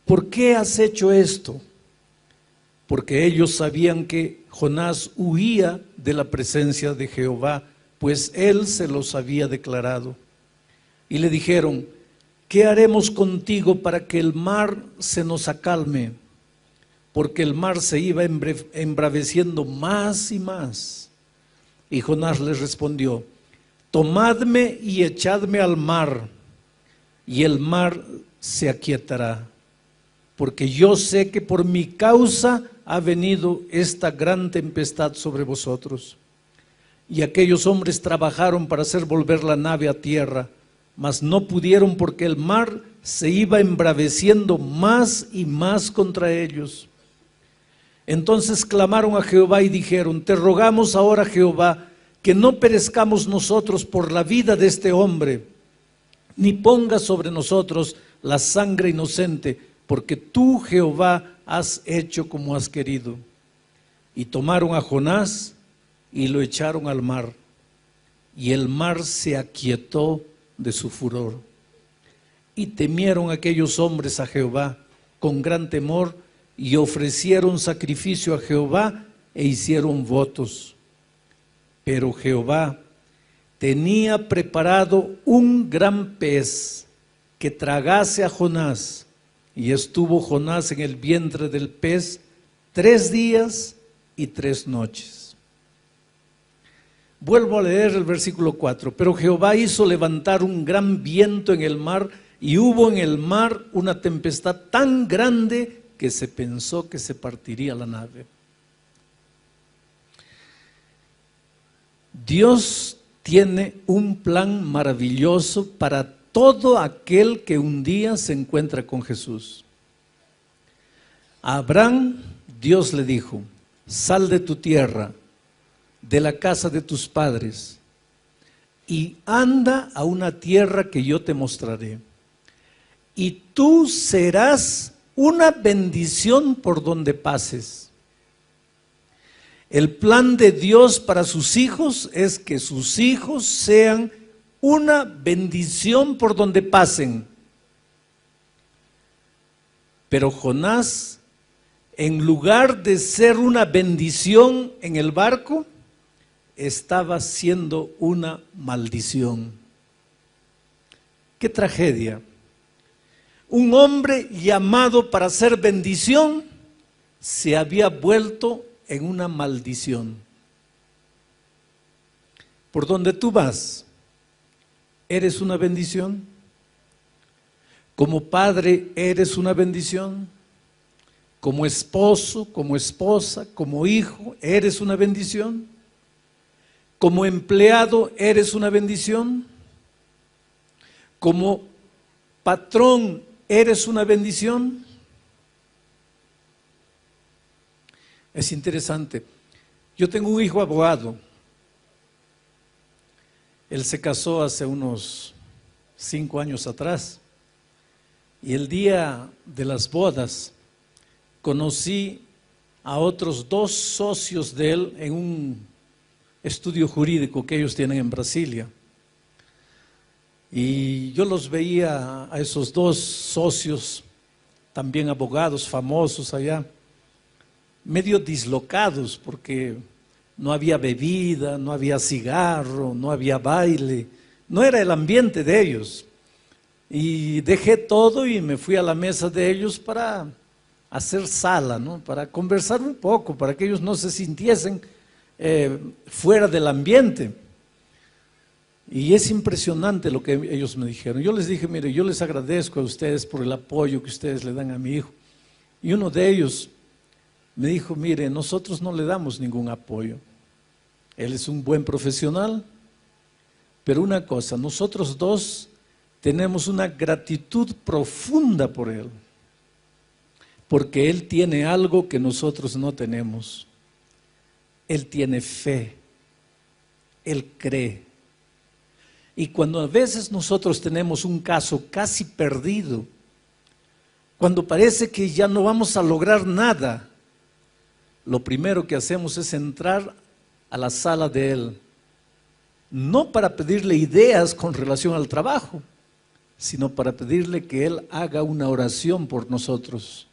¿por qué has hecho esto? Porque ellos sabían que Jonás huía de la presencia de Jehová, pues él se los había declarado. Y le dijeron: ¿qué haremos contigo para que el mar se nos acalme? Porque el mar se iba embraveciendo más y más. Y Jonás les respondió: tomadme y echadme al mar, y el mar se aquietará. Porque yo sé que por mi causa ha venido esta gran tempestad sobre vosotros. Y aquellos hombres trabajaron para hacer volver la nave a tierra, mas no pudieron, porque el mar se iba embraveciendo más y más contra ellos. Entonces clamaron a Jehová y dijeron: te rogamos ahora, Jehová, que no perezcamos nosotros por la vida de este hombre, ni pongas sobre nosotros la sangre inocente, porque tú, Jehová, has hecho como has querido. Y tomaron a Jonás y lo echaron al mar, y el mar se aquietó de su furor. Y temieron aquellos hombres a Jehová con gran temor, y ofrecieron sacrificio a Jehová e hicieron votos. Pero Jehová tenía preparado un gran pez que tragase a Jonás, y estuvo Jonás en el vientre del pez 3 días y 3 noches. Vuelvo a leer el versículo 4. Pero Jehová hizo levantar un gran viento en el mar, y hubo en el mar una tempestad tan grande que se pensó que se partiría la nave. Dios tiene un plan maravilloso para todo aquel que un día se encuentra con Jesús. A Abraham, Dios le dijo: sal de tu tierra, de la casa de tus padres, y anda a una tierra que yo te mostraré. Y tú serás una bendición por donde pases. El plan de Dios para sus hijos es que sus hijos sean una bendición por donde pasen. Pero Jonás, en lugar de ser una bendición en el barco, estaba siendo una maldición. ¡Qué tragedia! Un hombre llamado para ser bendición se había vuelto en una maldición. Por donde tú vas, ¿eres una bendición? Como padre, ¿eres una bendición? Como esposo, como esposa, como hijo, ¿eres una bendición? Como empleado, ¿eres una bendición? Como patrón, ¿eres una bendición? Es interesante. Yo tengo un hijo abogado. Él se casó hace unos 5 años atrás. Y el día de las bodas conocí a otros 2 socios de él en un estudio jurídico que ellos tienen en Brasilia. Y yo los veía a esos 2 socios, también abogados famosos allá, medio dislocados porque no había bebida, no había cigarro, no había baile, no era el ambiente de ellos. Y dejé todo y me fui a la mesa de ellos para hacer sala, ¿no? Para conversar un poco, para que ellos no se sintiesen fuera del ambiente. Y es impresionante lo que ellos me dijeron. Yo les dije, mire, yo les agradezco a ustedes por el apoyo que ustedes le dan a mi hijo. Y uno de ellos me dijo, mire, nosotros no le damos ningún apoyo. Él es un buen profesional, pero una cosa, nosotros 2 tenemos una gratitud profunda por él, porque él tiene algo que nosotros no tenemos. Él tiene fe, él cree. Y cuando a veces nosotros tenemos un caso casi perdido, cuando parece que ya no vamos a lograr nada, lo primero que hacemos es entrar a la sala de él, no para pedirle ideas con relación al trabajo, sino para pedirle que él haga una oración por nosotros,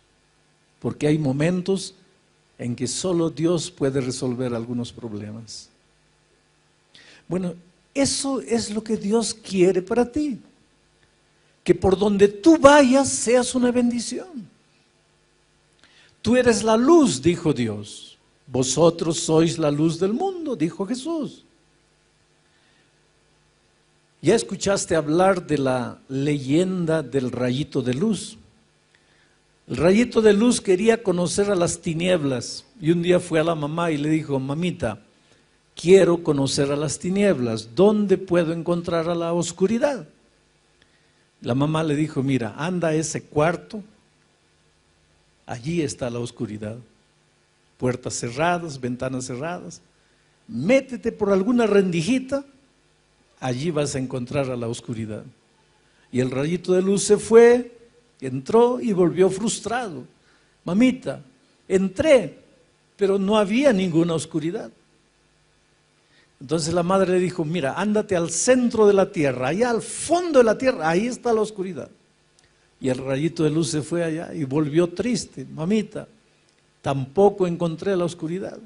porque hay momentos en que solo Dios puede resolver algunos problemas. Bueno, eso es lo que Dios quiere para ti, que por donde tú vayas seas una bendición. Tú eres la luz, dijo Dios. Vosotros sois la luz del mundo, dijo Jesús. ¿Ya escuchaste hablar de la leyenda del rayito de luz? El rayito de luz quería conocer a las tinieblas y un día fue a la mamá y le dijo, mamita, quiero conocer a las tinieblas, ¿dónde puedo encontrar a la oscuridad? La mamá le dijo, mira, anda a ese cuarto, allí está la oscuridad, puertas cerradas, ventanas cerradas, métete por alguna rendijita, allí vas a encontrar a la oscuridad. Y el rayito de luz se fue, entró y volvió frustrado. Mamita, entré, pero no había ninguna oscuridad. Entonces la madre le dijo, mira, ándate al centro de la tierra, allá al fondo de la tierra, ahí está la oscuridad. Y el rayito de luz se fue allá y volvió triste. Mamita, tampoco encontré la oscuridad.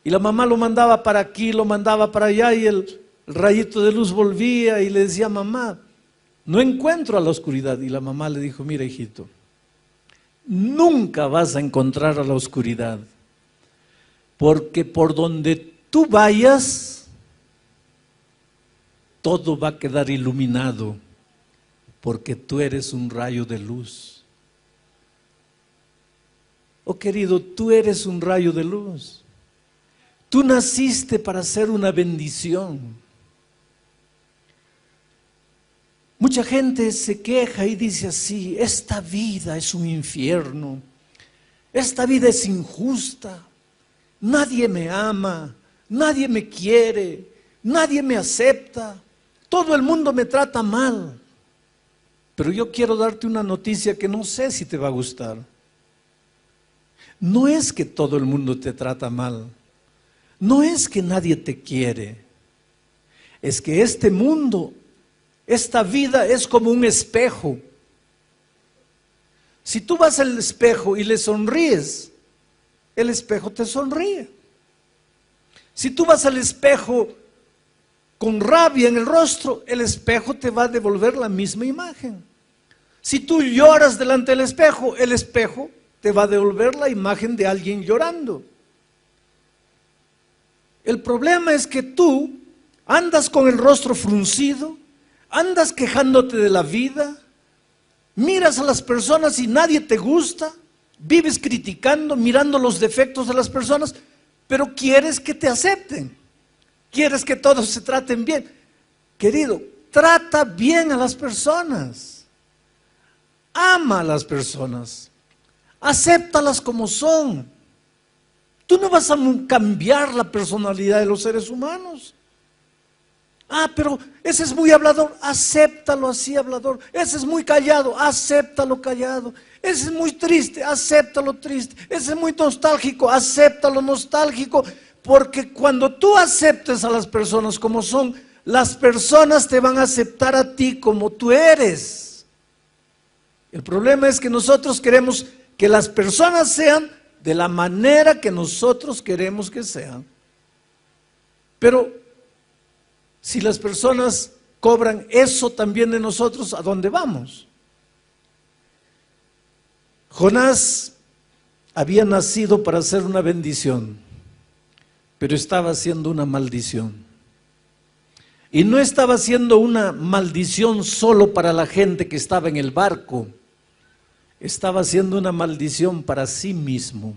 Y la mamá lo mandaba para aquí, lo mandaba para allá y el rayito de luz volvía y le decía, mamá, no encuentro a la oscuridad. Y la mamá le dijo, mira hijito, nunca vas a encontrar a la oscuridad, porque por donde tú vayas, todo va a quedar iluminado, porque tú eres un rayo de luz. Oh querido, tú eres un rayo de luz. Tú naciste para ser una bendición. Mucha gente se queja y dice así, esta vida es un infierno, esta vida es injusta, nadie me ama, nadie me quiere, nadie me acepta, todo el mundo me trata mal. Pero yo quiero darte una noticia que no sé si te va a gustar. No es que todo el mundo te trata mal, No es que nadie te quiere, es que este mundo, esta vida es como un espejo. Si tú vas al espejo y le sonríes, el espejo te sonríe. Si tú vas al espejo con rabia en el rostro, el espejo te va a devolver la misma imagen. Si tú lloras delante del espejo, el espejo te va a devolver la imagen de alguien llorando. El problema es que tú andas con el rostro fruncido, andas quejándote de la vida, miras a las personas y nadie te gusta, vives criticando, mirando los defectos de las personas, pero quieres que te acepten, quieres que todos se traten bien. Querido, trata bien a las personas, ama a las personas, acéptalas como son. Tú no vas a cambiar la personalidad de los seres humanos. Pero ese es muy hablador, acéptalo así hablador. Ese es muy callado, acéptalo callado. Ese es muy triste, acéptalo triste. Ese es muy nostálgico, acéptalo nostálgico. Porque cuando tú aceptes a las personas como son, las personas te van a aceptar a ti como tú eres. El problema es que nosotros queremos que las personas sean de la manera que nosotros queremos que sean. Pero si las personas cobran eso también de nosotros, ¿a dónde vamos? Jonás había nacido para ser una bendición, pero estaba haciendo una maldición. Y no estaba haciendo una maldición solo para la gente que estaba en el barco, estaba haciendo una maldición para sí mismo.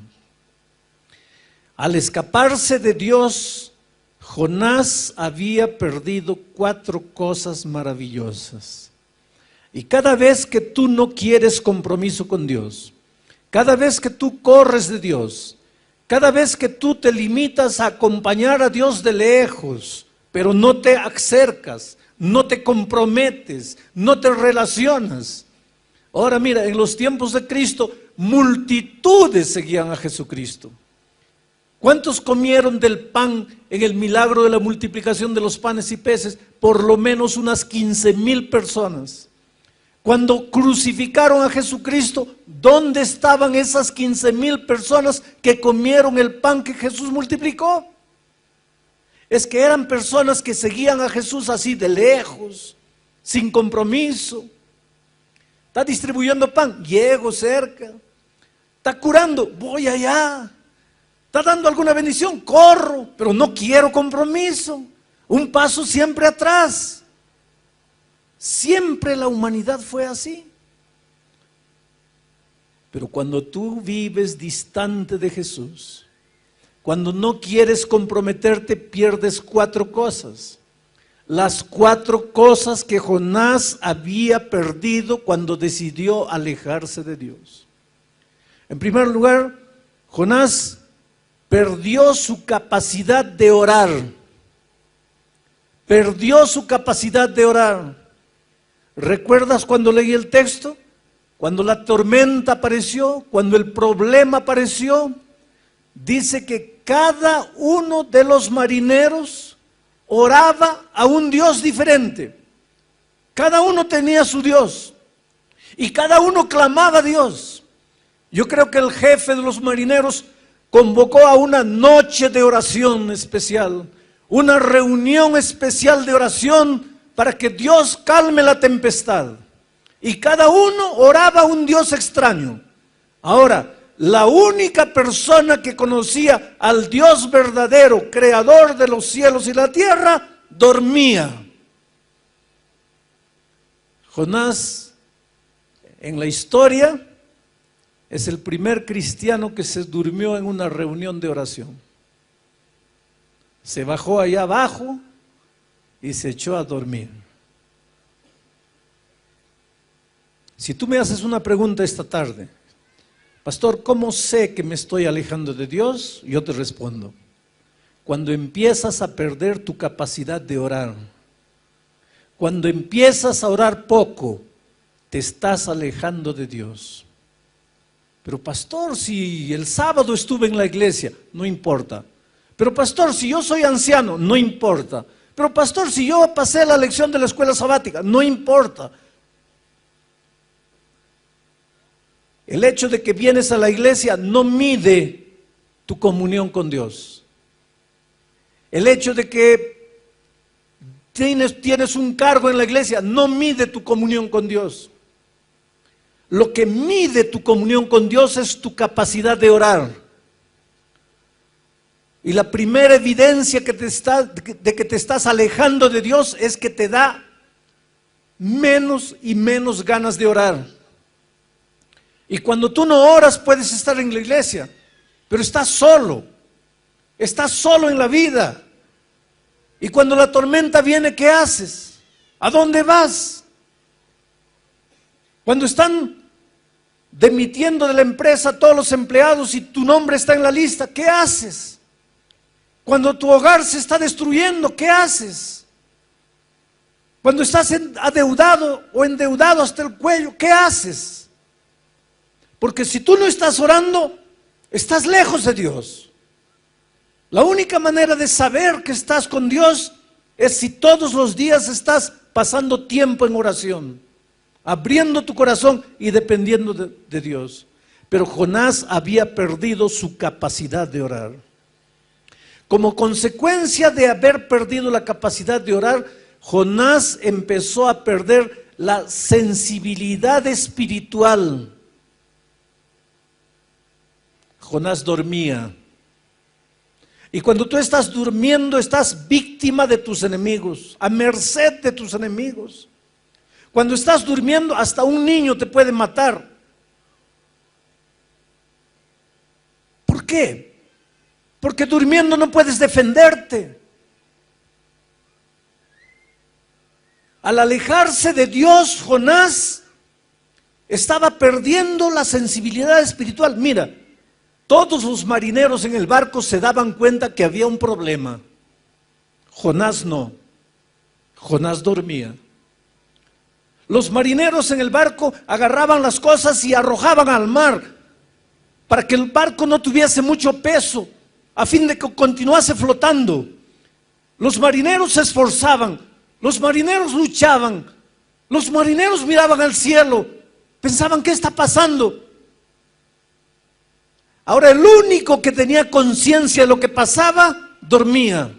Al escaparse de Dios, Jonás había perdido 4 cosas maravillosas. Y cada vez que tú no quieres compromiso con Dios, cada vez que tú corres de Dios, cada vez que tú te limitas a acompañar a Dios de lejos, pero no te acercas, no te comprometes, no te relacionas. Ahora mira, en los tiempos de Cristo, multitudes seguían a Jesucristo. ¿Cuántos comieron del pan en el milagro de la multiplicación de los panes y peces? Por lo menos unas 15,000 personas. Cuando crucificaron a Jesucristo, ¿dónde estaban esas 15,000 personas que comieron el pan que Jesús multiplicó? Es que eran personas que seguían a Jesús así de lejos, sin compromiso. Está distribuyendo pan, llego cerca. Está curando, voy allá. Está dando alguna bendición, corro, pero no quiero compromiso. Un paso siempre atrás. Siempre la humanidad fue así. Pero cuando tú vives distante de Jesús, cuando no quieres comprometerte, pierdes 4 cosas. Las 4 cosas que Jonás había perdido cuando decidió alejarse de Dios. En primer lugar, Jonás perdió su capacidad de orar. Perdió su capacidad de orar. ¿Recuerdas cuando leí el texto? Cuando la tormenta apareció, cuando el problema apareció, dice que cada uno de los marineros oraba a un Dios diferente. Cada uno tenía su Dios y cada uno clamaba a Dios. Yo creo que el jefe de los marineros convocó a una noche de oración especial, una reunión especial de oración para que Dios calme la tempestad. Y cada uno oraba a un Dios extraño. Ahora, la única persona que conocía al Dios verdadero, creador de los cielos y la tierra, dormía. Jonás, en la historia, es el primer cristiano que se durmió en una reunión de oración. Se bajó allá abajo y se echó a dormir. Si tú me haces una pregunta esta tarde, pastor, ¿cómo sé que me estoy alejando de Dios? Yo te respondo, cuando empiezas a perder tu capacidad de orar, cuando empiezas a orar poco, te estás alejando de Dios. Pero pastor, si el sábado estuve en la iglesia, no importa, Pero pastor, si yo soy anciano, no importa. Pero pastor, si yo pasé la lección de la escuela sabática, no importa. El hecho de que vienes a la iglesia no mide tu comunión con Dios. El hecho de que tienes un cargo en la iglesia no mide tu comunión con Dios. Lo que mide tu comunión con Dios es tu capacidad de orar. Y la primera evidencia de que te estás alejando de Dios es que te da menos y menos ganas de orar. Y cuando tú no oras puedes estar en la iglesia, pero estás solo en la vida. Y cuando la tormenta viene, ¿qué haces? ¿A dónde vas? Cuando están demitiendo de la empresa a todos los empleados y tu nombre está en la lista, ¿qué haces? Cuando tu hogar se está destruyendo, ¿qué haces? Cuando estás adeudado o endeudado hasta el cuello, ¿qué haces? Porque si tú no estás orando, estás lejos de Dios. La única manera de saber que estás con Dios es si todos los días estás pasando tiempo en oración, abriendo tu corazón y dependiendo de Dios. Pero Jonás había perdido su capacidad de orar. Como consecuencia de haber perdido la capacidad de orar, Jonás empezó a perder la sensibilidad espiritual. Jonás dormía. Y cuando tú estás durmiendo, estás víctima de tus enemigos, a merced de tus enemigos. Cuando estás durmiendo, hasta un niño te puede matar. ¿Por qué? Porque durmiendo no puedes defenderte. Al alejarse de Dios, Jonás estaba perdiendo la sensibilidad espiritual. Mira, todos los marineros en el barco se daban cuenta que había un problema. Jonás no. Jonás dormía. Los marineros en el barco agarraban las cosas y arrojaban al mar para que el barco no tuviese mucho peso, a fin de que continuase flotando. Los marineros se esforzaban, los marineros luchaban, los marineros miraban al cielo, pensaban, ¿qué está pasando? Ahora el único que tenía conciencia de lo que pasaba, dormía.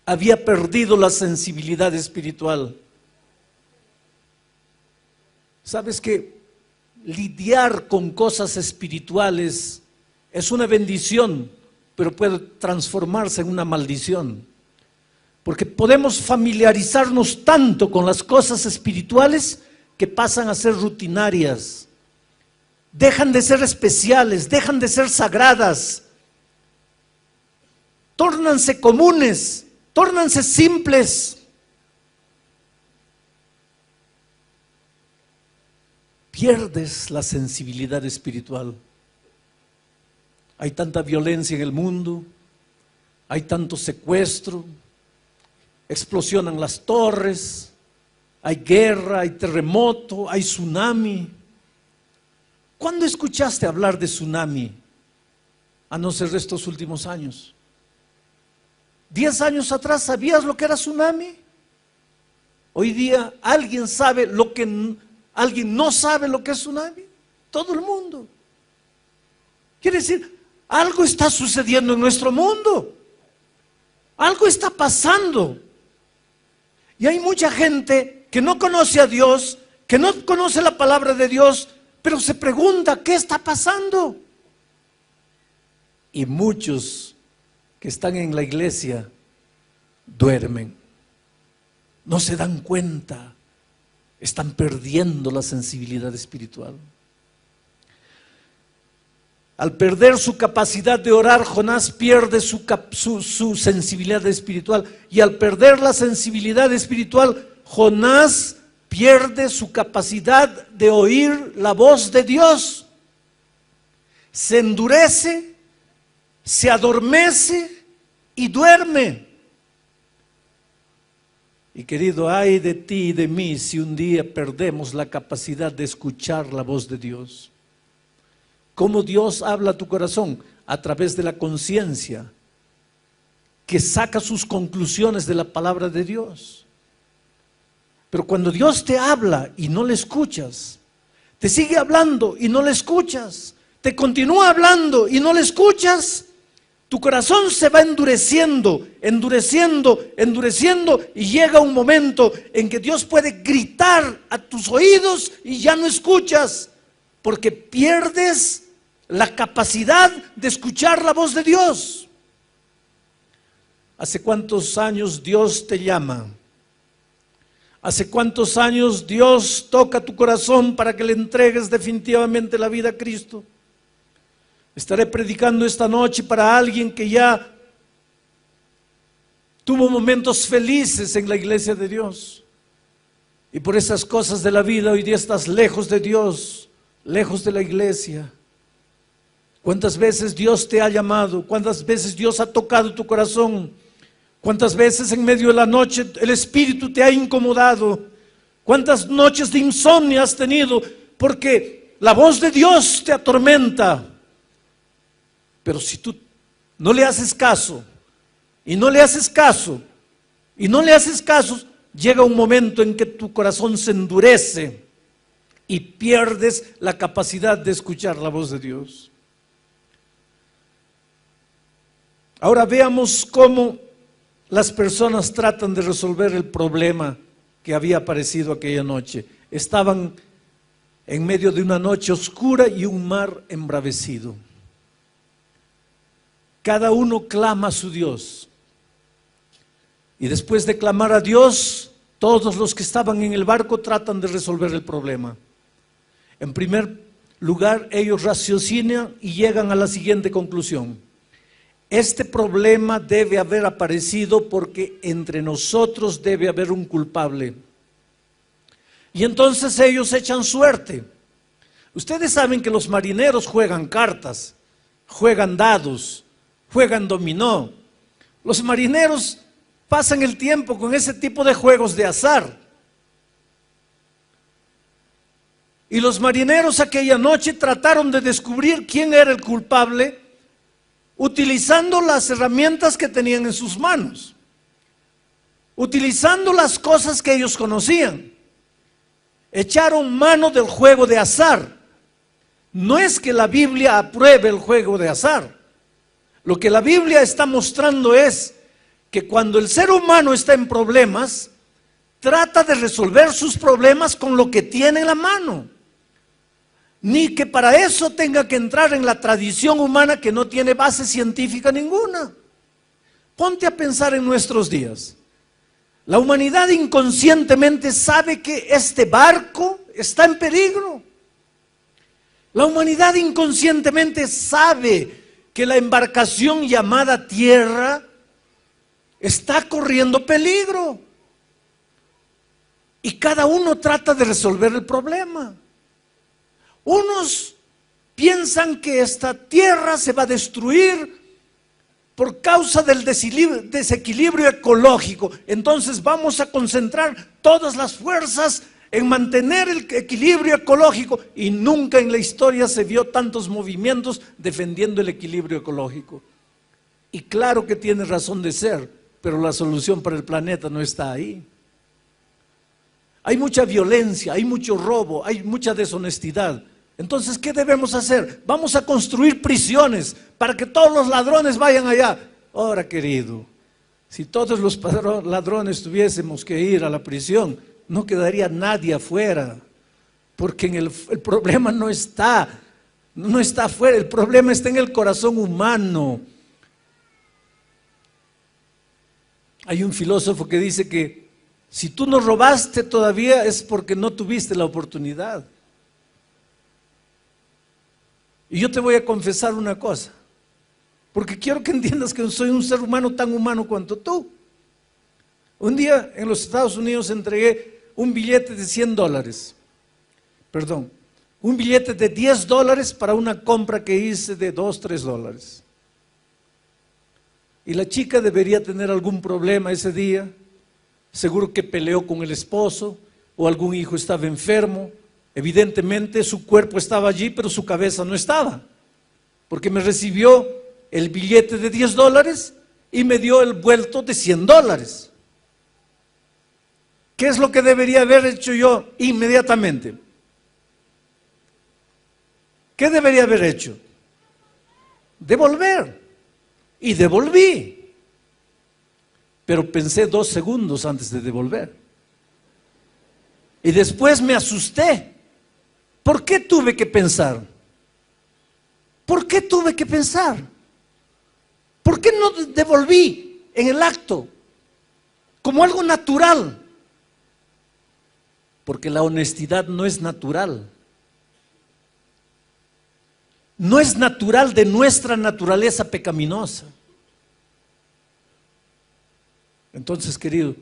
Había perdido la sensibilidad espiritual. ¿Sabes que lidiar con cosas espirituales es una bendición, pero puede transformarse en una maldición? Porque podemos familiarizarnos tanto con las cosas espirituales que pasan a ser rutinarias. Dejan de ser especiales, dejan de ser sagradas. Tórnanse comunes, tórnanse simples. Pierdes la sensibilidad espiritual. Hay tanta violencia en el mundo, hay tanto secuestro, explosionan las torres, hay guerra, hay terremoto, hay tsunami. ¿Cuándo escuchaste hablar de tsunami? A no ser de estos últimos años. 10 años atrás, ¿sabías lo que era tsunami? Hoy día, ¿alguien no sabe lo que es tsunami? Todo el mundo. Quiere decir, algo está sucediendo en nuestro mundo. Algo está pasando. Y hay mucha gente que no conoce a Dios, que no conoce la palabra de Dios, pero se pregunta, ¿qué está pasando? Y muchos que están en la iglesia duermen. No se dan cuenta. Están perdiendo la sensibilidad espiritual. Al perder su capacidad de orar, Jonás pierde su sensibilidad espiritual. Y al perder la sensibilidad espiritual, Jonás pierde su capacidad de oír la voz de Dios. Se endurece, se adormece y duerme. Y querido, ay de ti y de mí si un día perdemos la capacidad de escuchar la voz de Dios. ¿Cómo Dios habla a tu corazón? A través de la conciencia. que saca sus conclusiones de la palabra de Dios. Pero cuando Dios te habla y no le escuchas, te sigue hablando y no le escuchas, te continúa hablando y no le escuchas, tu corazón se va endureciendo, endureciendo, endureciendo, y llega un momento en que Dios puede gritar a tus oídos y ya no escuchas, porque pierdes la capacidad de escuchar la voz de Dios. ¿Hace cuántos años Dios te llama? ¿Hace cuántos años Dios toca tu corazón para que le entregues definitivamente la vida a Cristo? Estaré predicando esta noche para alguien que ya tuvo momentos felices en la iglesia de Dios, y por esas cosas de la vida hoy día estás lejos de Dios, lejos de la iglesia. ¿Cuántas veces Dios te ha llamado? ¿Cuántas veces Dios ha tocado tu corazón? ¿Cuántas veces en medio de la noche el Espíritu te ha incomodado? ¿Cuántas noches de insomnio has tenido porque la voz de Dios te atormenta? Pero si tú no le haces caso, y no le haces caso, y no le haces caso, llega un momento en que tu corazón se endurece y pierdes la capacidad de escuchar la voz de Dios. Ahora veamos cómo las personas tratan de resolver el problema que había aparecido aquella noche. Estaban en medio de una noche oscura y un mar embravecido. Cada uno clama a su Dios. Y después de clamar a Dios, todos los que estaban en el barco tratan de resolver el problema. En primer lugar, ellos raciocinan y llegan a la siguiente conclusión: este problema debe haber aparecido porque entre nosotros debe haber un culpable. Y entonces ellos echan suerte. Ustedes saben que los marineros juegan cartas, juegan dados, juegan dominó. Los marineros pasan el tiempo con ese tipo de juegos de azar. Y los marineros aquella noche trataron de descubrir quién era el culpable, utilizando las herramientas que tenían en sus manos, utilizando las cosas que ellos conocían. Echaron mano del juego de azar. No es que la Biblia apruebe el juego de azar. Lo que la Biblia está mostrando es que cuando el ser humano está en problemas, trata de resolver sus problemas con lo que tiene en la mano. Ni que para eso tenga que entrar en la tradición humana que no tiene base científica ninguna. Ponte a pensar en nuestros días. La humanidad inconscientemente sabe que este barco está en peligro. La humanidad inconscientemente sabe que la embarcación llamada tierra está corriendo peligro. Y cada uno trata de resolver el problema. Unos piensan que esta tierra se va a destruir por causa del desequilibrio ecológico. Entonces vamos a concentrar todas las fuerzas en mantener el equilibrio ecológico, y nunca en la historia se vio tantos movimientos defendiendo el equilibrio ecológico. Y claro que tiene razón de ser, pero la solución para el planeta no está ahí. Hay mucha violencia, hay mucho robo, hay mucha deshonestidad. Entonces, ¿qué debemos hacer? Vamos a construir prisiones para que todos los ladrones vayan allá. Ahora, querido, si todos los ladrones tuviésemos que ir a la prisión, no quedaría nadie afuera, porque el problema no está afuera, el problema está en el corazón humano. Hay un filósofo que dice que si tú no robaste todavía es porque no tuviste la oportunidad. Y yo te voy a confesar una cosa, porque quiero que entiendas que soy un ser humano tan humano cuanto tú. Un día en los Estados Unidos entregué un billete de $100, un billete de $10 para una compra que hice de $2, $3. Y la chica debería tener algún problema ese día, seguro que peleó con el esposo o algún hijo estaba enfermo. Evidentemente su cuerpo estaba allí, pero su cabeza no estaba, porque me recibió el billete de $10 y me dio el vuelto de $100. ¿Qué es lo que debería haber hecho yo inmediatamente? ¿Qué debería haber hecho? Devolver. Y devolví. Pero pensé 2 segundos antes de devolver. Y después me asusté. ¿Por qué tuve que pensar? ¿Por qué tuve que pensar? ¿Por qué no devolví en el acto? Como algo natural. Porque la honestidad no es natural. No es natural de nuestra naturaleza pecaminosa. Entonces, querido,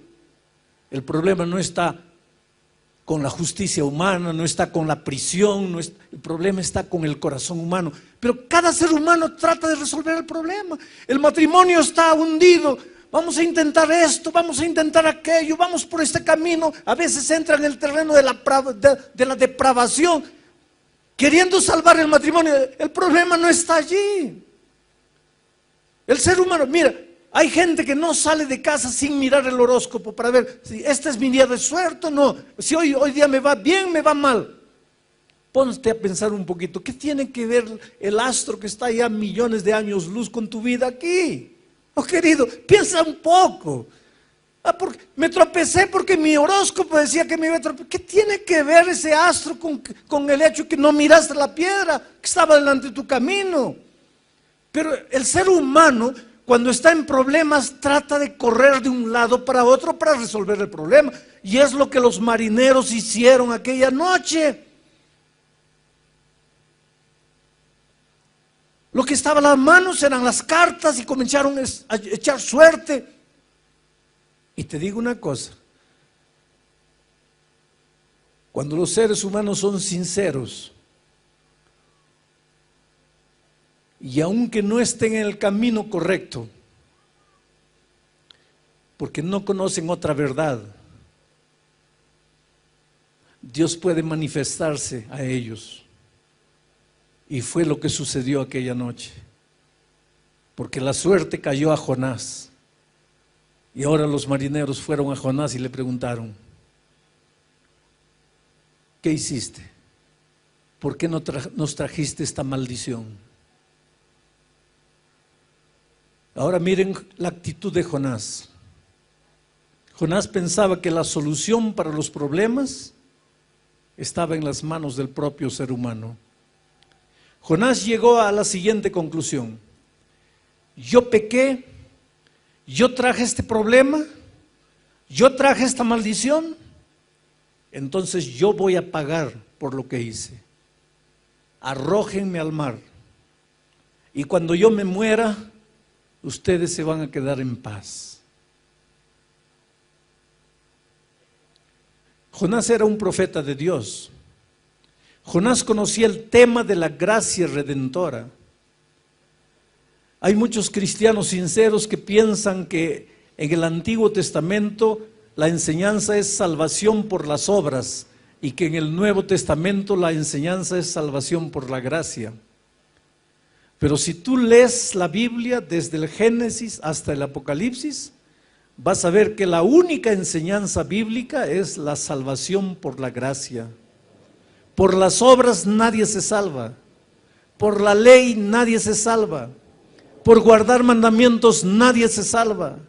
el problema no está con la justicia humana, no está con la prisión, el problema está con el corazón humano. Pero cada ser humano trata de resolver el problema. El matrimonio está hundido. Vamos a intentar esto, vamos a intentar aquello, vamos por este camino. A veces entra en el terreno de la depravación, queriendo salvar el matrimonio. El problema no está allí. El ser humano, mira, hay gente que no sale de casa sin mirar el horóscopo para ver si este es mi día de suerte o no, si hoy día me va bien, me va mal. Ponte a pensar un poquito, ¿qué tiene que ver el astro que está ya millones de años luz con tu vida aquí? Oh, querido, piensa un poco. Me tropecé porque mi horóscopo decía que me iba a tropezar. ¿Qué tiene que ver ese astro con el hecho que no miraste la piedra que estaba delante de tu camino? Pero el ser humano, cuando está en problemas, trata de correr de un lado para otro para resolver el problema. Y es lo que los marineros hicieron aquella noche. Lo que estaba en las manos eran las cartas y comenzaron a echar suerte. Y te digo una cosa, cuando los seres humanos son sinceros, y aunque no estén en el camino correcto, porque no conocen otra verdad, Dios puede manifestarse a ellos. Y fue lo que sucedió aquella noche, porque la suerte cayó a Jonás. Y ahora los marineros fueron a Jonás y le preguntaron: ¿qué hiciste? ¿Por qué nos trajiste esta maldición? Ahora miren la actitud de Jonás. Jonás pensaba que la solución para los problemas estaba en las manos del propio ser humano. Jonás llegó a la siguiente conclusión: yo pequé, yo traje este problema, yo traje esta maldición, entonces yo voy a pagar por lo que hice. Arrójenme al mar y cuando yo me muera, ustedes se van a quedar en paz. Jonás era un profeta de Dios. Jonás conocía el tema de la gracia redentora. Hay muchos cristianos sinceros que piensan que en el Antiguo Testamento la enseñanza es salvación por las obras y que en el Nuevo Testamento la enseñanza es salvación por la gracia. Pero si tú lees la Biblia desde el Génesis hasta el Apocalipsis, vas a ver que la única enseñanza bíblica es la salvación por la gracia. Por las obras nadie se salva, por la ley nadie se salva, por guardar mandamientos nadie se salva.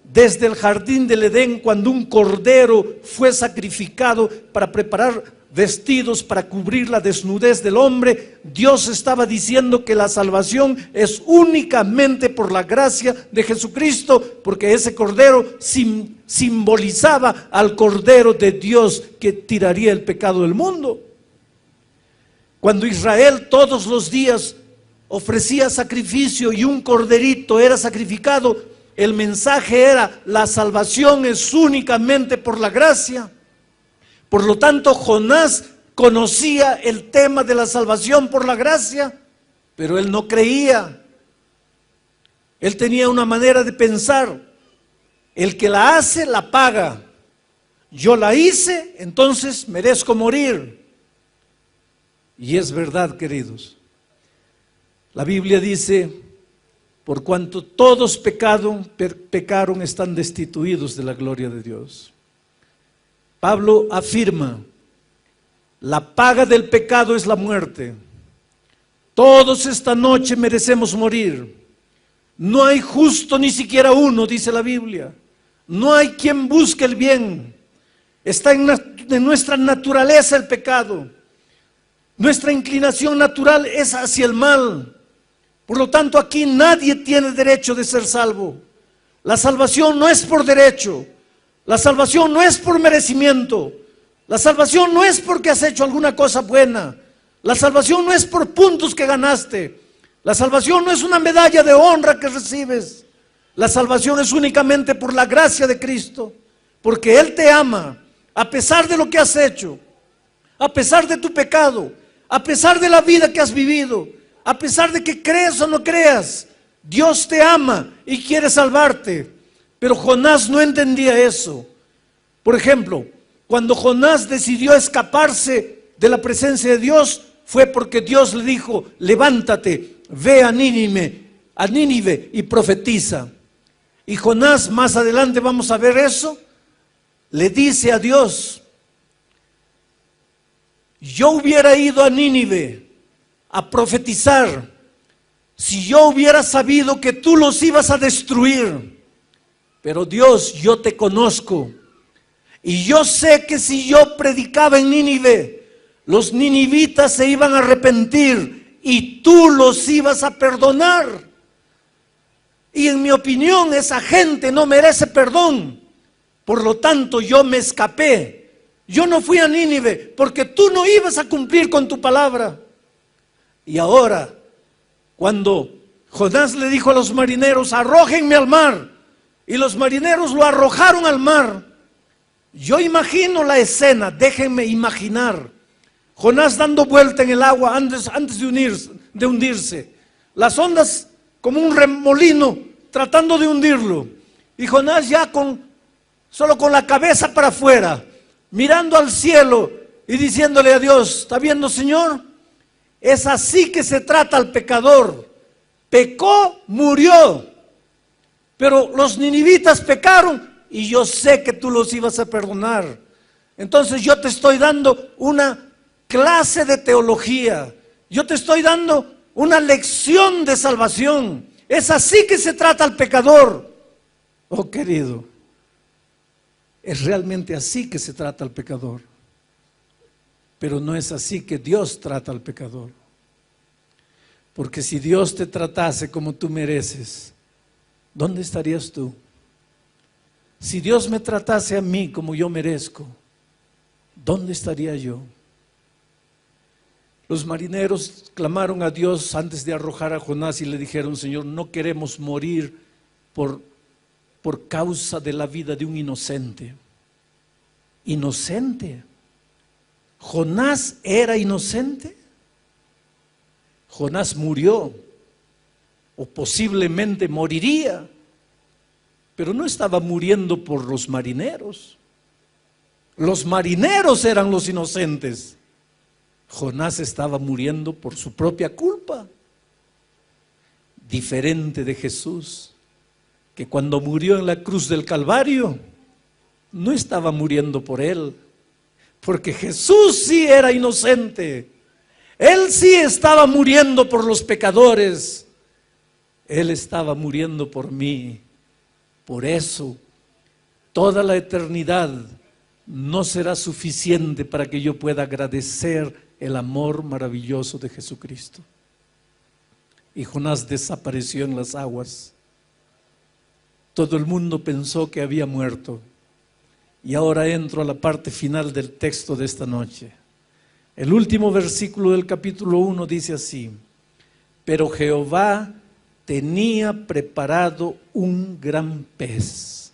Desde el jardín del Edén, cuando un cordero fue sacrificado para preparar vestidos para cubrir la desnudez del hombre, Dios estaba diciendo que la salvación es únicamente por la gracia de Jesucristo, porque ese cordero simbolizaba al Cordero de Dios que tiraría el pecado del mundo. Cuando Israel todos los días ofrecía sacrificio y un corderito era sacrificado, el mensaje era: la salvación es únicamente por la gracia. Por lo tanto, Jonás conocía el tema de la salvación por la gracia, pero él no creía. Él tenía una manera de pensar: el que la hace, la paga. Yo la hice, entonces merezco morir. Y es verdad, queridos. La Biblia dice por cuanto todos pecaron, están destituidos de la gloria de Dios. Pablo afirma, la paga del pecado es la muerte. Todos esta noche merecemos morir. No hay justo ni siquiera uno, dice la Biblia. No hay quien busque el bien. Está en nuestra naturaleza el pecado. Nuestra inclinación natural es hacia el mal. Por lo tanto, aquí nadie tiene derecho de ser salvo. La salvación no es por derecho. La salvación no es por merecimiento. La salvación no es porque has hecho alguna cosa buena. La salvación no es por puntos que ganaste. La salvación no es una medalla de honra que recibes. La salvación es únicamente por la gracia de Cristo. Porque Él te ama, a pesar de lo que has hecho, a pesar de tu pecado, a pesar de la vida que has vivido, a pesar de que creas o no creas. Dios te ama y quiere salvarte. Pero Jonás no entendía eso. Por ejemplo, cuando Jonás decidió escaparse de la presencia de Dios, fue porque Dios le dijo, levántate, ve a Nínive y profetiza. Y Jonás, más adelante vamos a ver eso, le dice a Dios, yo hubiera ido a Nínive a profetizar si yo hubiera sabido que tú los ibas a destruir. Pero Dios, yo te conozco y yo sé que si yo predicaba en Nínive, los ninivitas se iban a arrepentir y tú los ibas a perdonar. Y en mi opinión esa gente no merece perdón. Por lo tanto yo me escapé. Yo no fui a Nínive porque tú no ibas a cumplir con tu palabra. Y ahora, cuando Jonás le dijo a los marineros, arrójenme al mar, y los marineros lo arrojaron al mar, yo imagino la escena, déjenme imaginar. Jonás dando vuelta en el agua antes de hundirse. Las ondas como un remolino tratando de hundirlo. Y Jonás ya solo con la cabeza para afuera, mirando al cielo y diciéndole a Dios, ¿está viendo, Señor? Es así que se trata al pecador. Pecó, murió. Pero los ninivitas pecaron y yo sé que tú los ibas a perdonar. Entonces yo te estoy dando una clase de teología. Yo te estoy dando una lección de salvación. Es así que se trata al pecador. Oh querido, es realmente así que se trata al pecador. Pero no es así que Dios trata al pecador. Porque si Dios te tratase como tú mereces, ¿dónde estarías tú? Si Dios me tratase a mí como yo merezco, ¿dónde estaría yo? Los marineros clamaron a Dios antes de arrojar a Jonás y le dijeron, Señor, no queremos morir por causa de la vida de un inocente. ¿Inocente? ¿Jonás era inocente? Jonás murió, o posiblemente moriría, pero no estaba muriendo por los marineros. Los marineros eran los inocentes. Jonás estaba muriendo por su propia culpa. Diferente de Jesús, que cuando murió en la cruz del Calvario, no estaba muriendo por él, porque Jesús sí era inocente. Él sí estaba muriendo por los pecadores. Él estaba muriendo por mí. Por eso, toda la eternidad no será suficiente para que yo pueda agradecer el amor maravilloso de Jesucristo. Y Jonás desapareció en las aguas. Todo el mundo pensó que había muerto. Y ahora entro a la parte final del texto de esta noche. El último versículo del capítulo 1 dice así: pero Jehová tenía preparado un gran pez.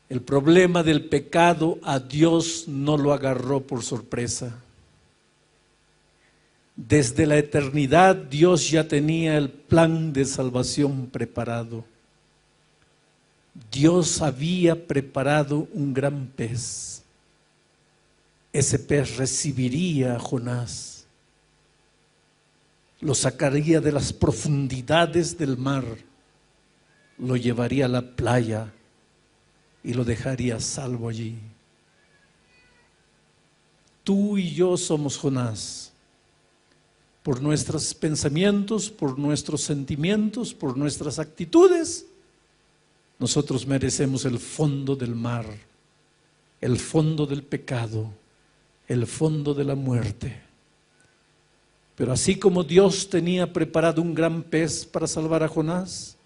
El problema del pecado a Dios no lo agarró por sorpresa. Desde la eternidad Dios ya tenía el plan de salvación preparado. Dios había preparado un gran pez. Ese pez recibiría a Jonás. lo sacaría de las profundidades del mar, lo llevaría a la playa y lo dejaría salvo allí. Tú y yo somos Jonás. Por nuestros pensamientos, por nuestros sentimientos, por nuestras actitudes, nosotros merecemos el fondo del mar, el fondo del pecado, el fondo de la muerte. Pero así como Dios tenía preparado un gran pez para salvar a Jonás,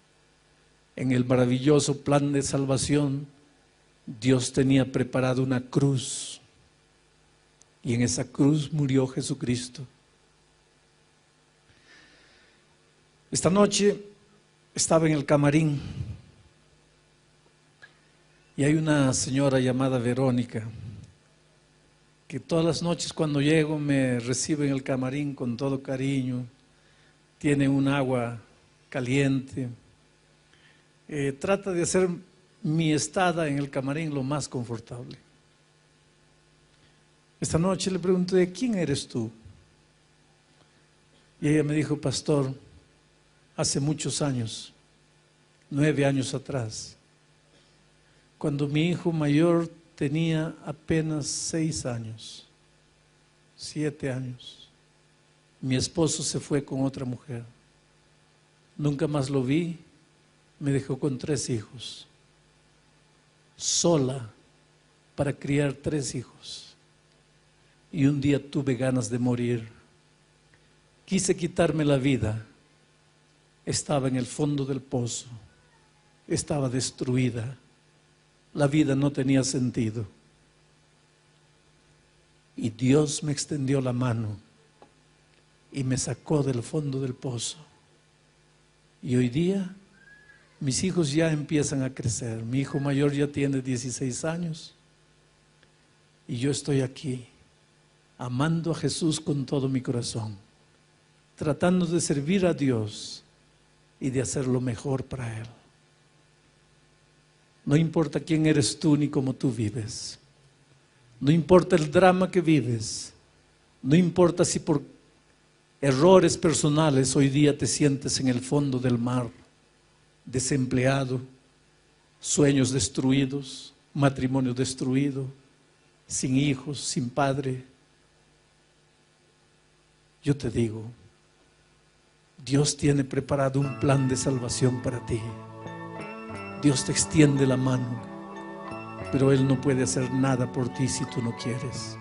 en el maravilloso plan de salvación, Dios tenía preparado una cruz. Y en esa cruz murió Jesucristo. Esta noche estaba en el camarín y hay una señora llamada Verónica que todas las noches cuando llego me recibe en el camarín con todo cariño. Tiene un agua caliente. Trata de hacer mi estada en el camarín lo más confortable. Esta noche le pregunté, ¿quién eres tú? Y ella me dijo, pastor, hace muchos años, 9 años atrás, cuando mi hijo mayor tenía apenas 6 años, 7 años, mi esposo se fue con otra mujer. Nunca más lo vi, me dejó con 3 hijos, sola para criar 3 hijos. Y un día tuve ganas de morir. Quise quitarme la vida. Estaba en el fondo del pozo. Estaba destruida. La vida no tenía sentido. Y Dios me extendió la mano y me sacó del fondo del pozo. Y hoy día mis hijos ya empiezan a crecer. Mi hijo mayor ya tiene 16 años. Y yo estoy aquí, amando a Jesús con todo mi corazón, tratando de servir a Dios y de hacer lo mejor para Él. No importa quién eres tú ni cómo tú vives. No importa el drama que vives. No importa si por errores personales hoy día te sientes en el fondo del mar, desempleado, sueños destruidos, matrimonio destruido, sin hijos, sin padre. Yo te digo, Dios tiene preparado un plan de salvación para ti. Dios te extiende la mano, pero Él no puede hacer nada por ti si tú no quieres.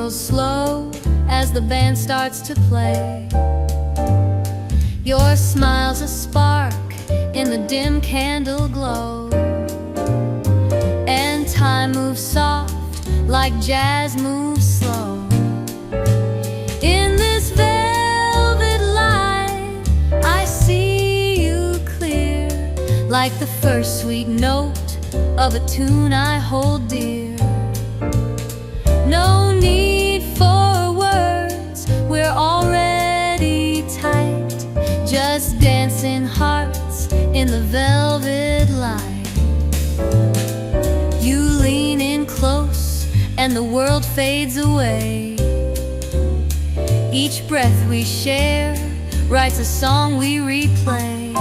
grows slow as the band starts to play. Your smile's a spark in the dim candle glow, and time moves soft like jazz moves slow. In this velvet light, I see you clear, like the first sweet note of a tune I hold dear. No need for words, we're already tight, just dancing hearts in the velvet light. You lean in close and the world fades away. Each breath we share writes a song we replay.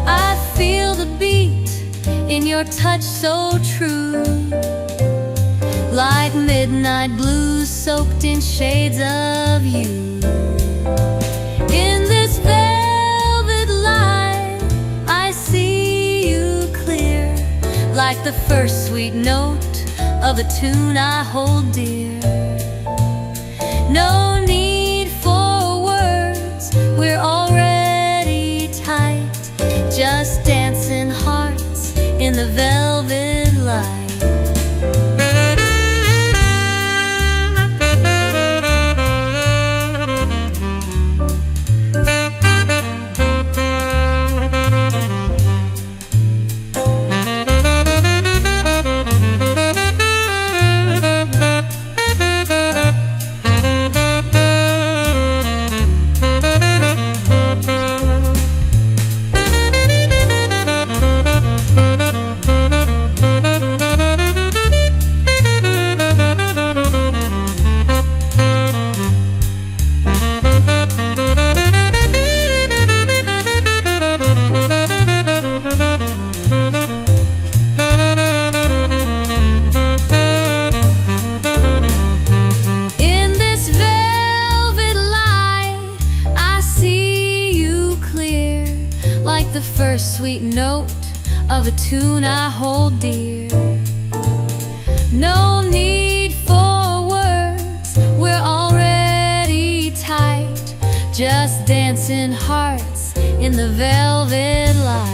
I feel the beat in your touch so true, like midnight blues soaked in shades of you. In this velvet light, I see you clear, like the first sweet note of a tune I hold dear. No need for words, we're already tight, just dancing hearts in the velvet light. The first sweet note of a tune I hold dear. No need for words, we're already tight, just dancing hearts in the velvet light.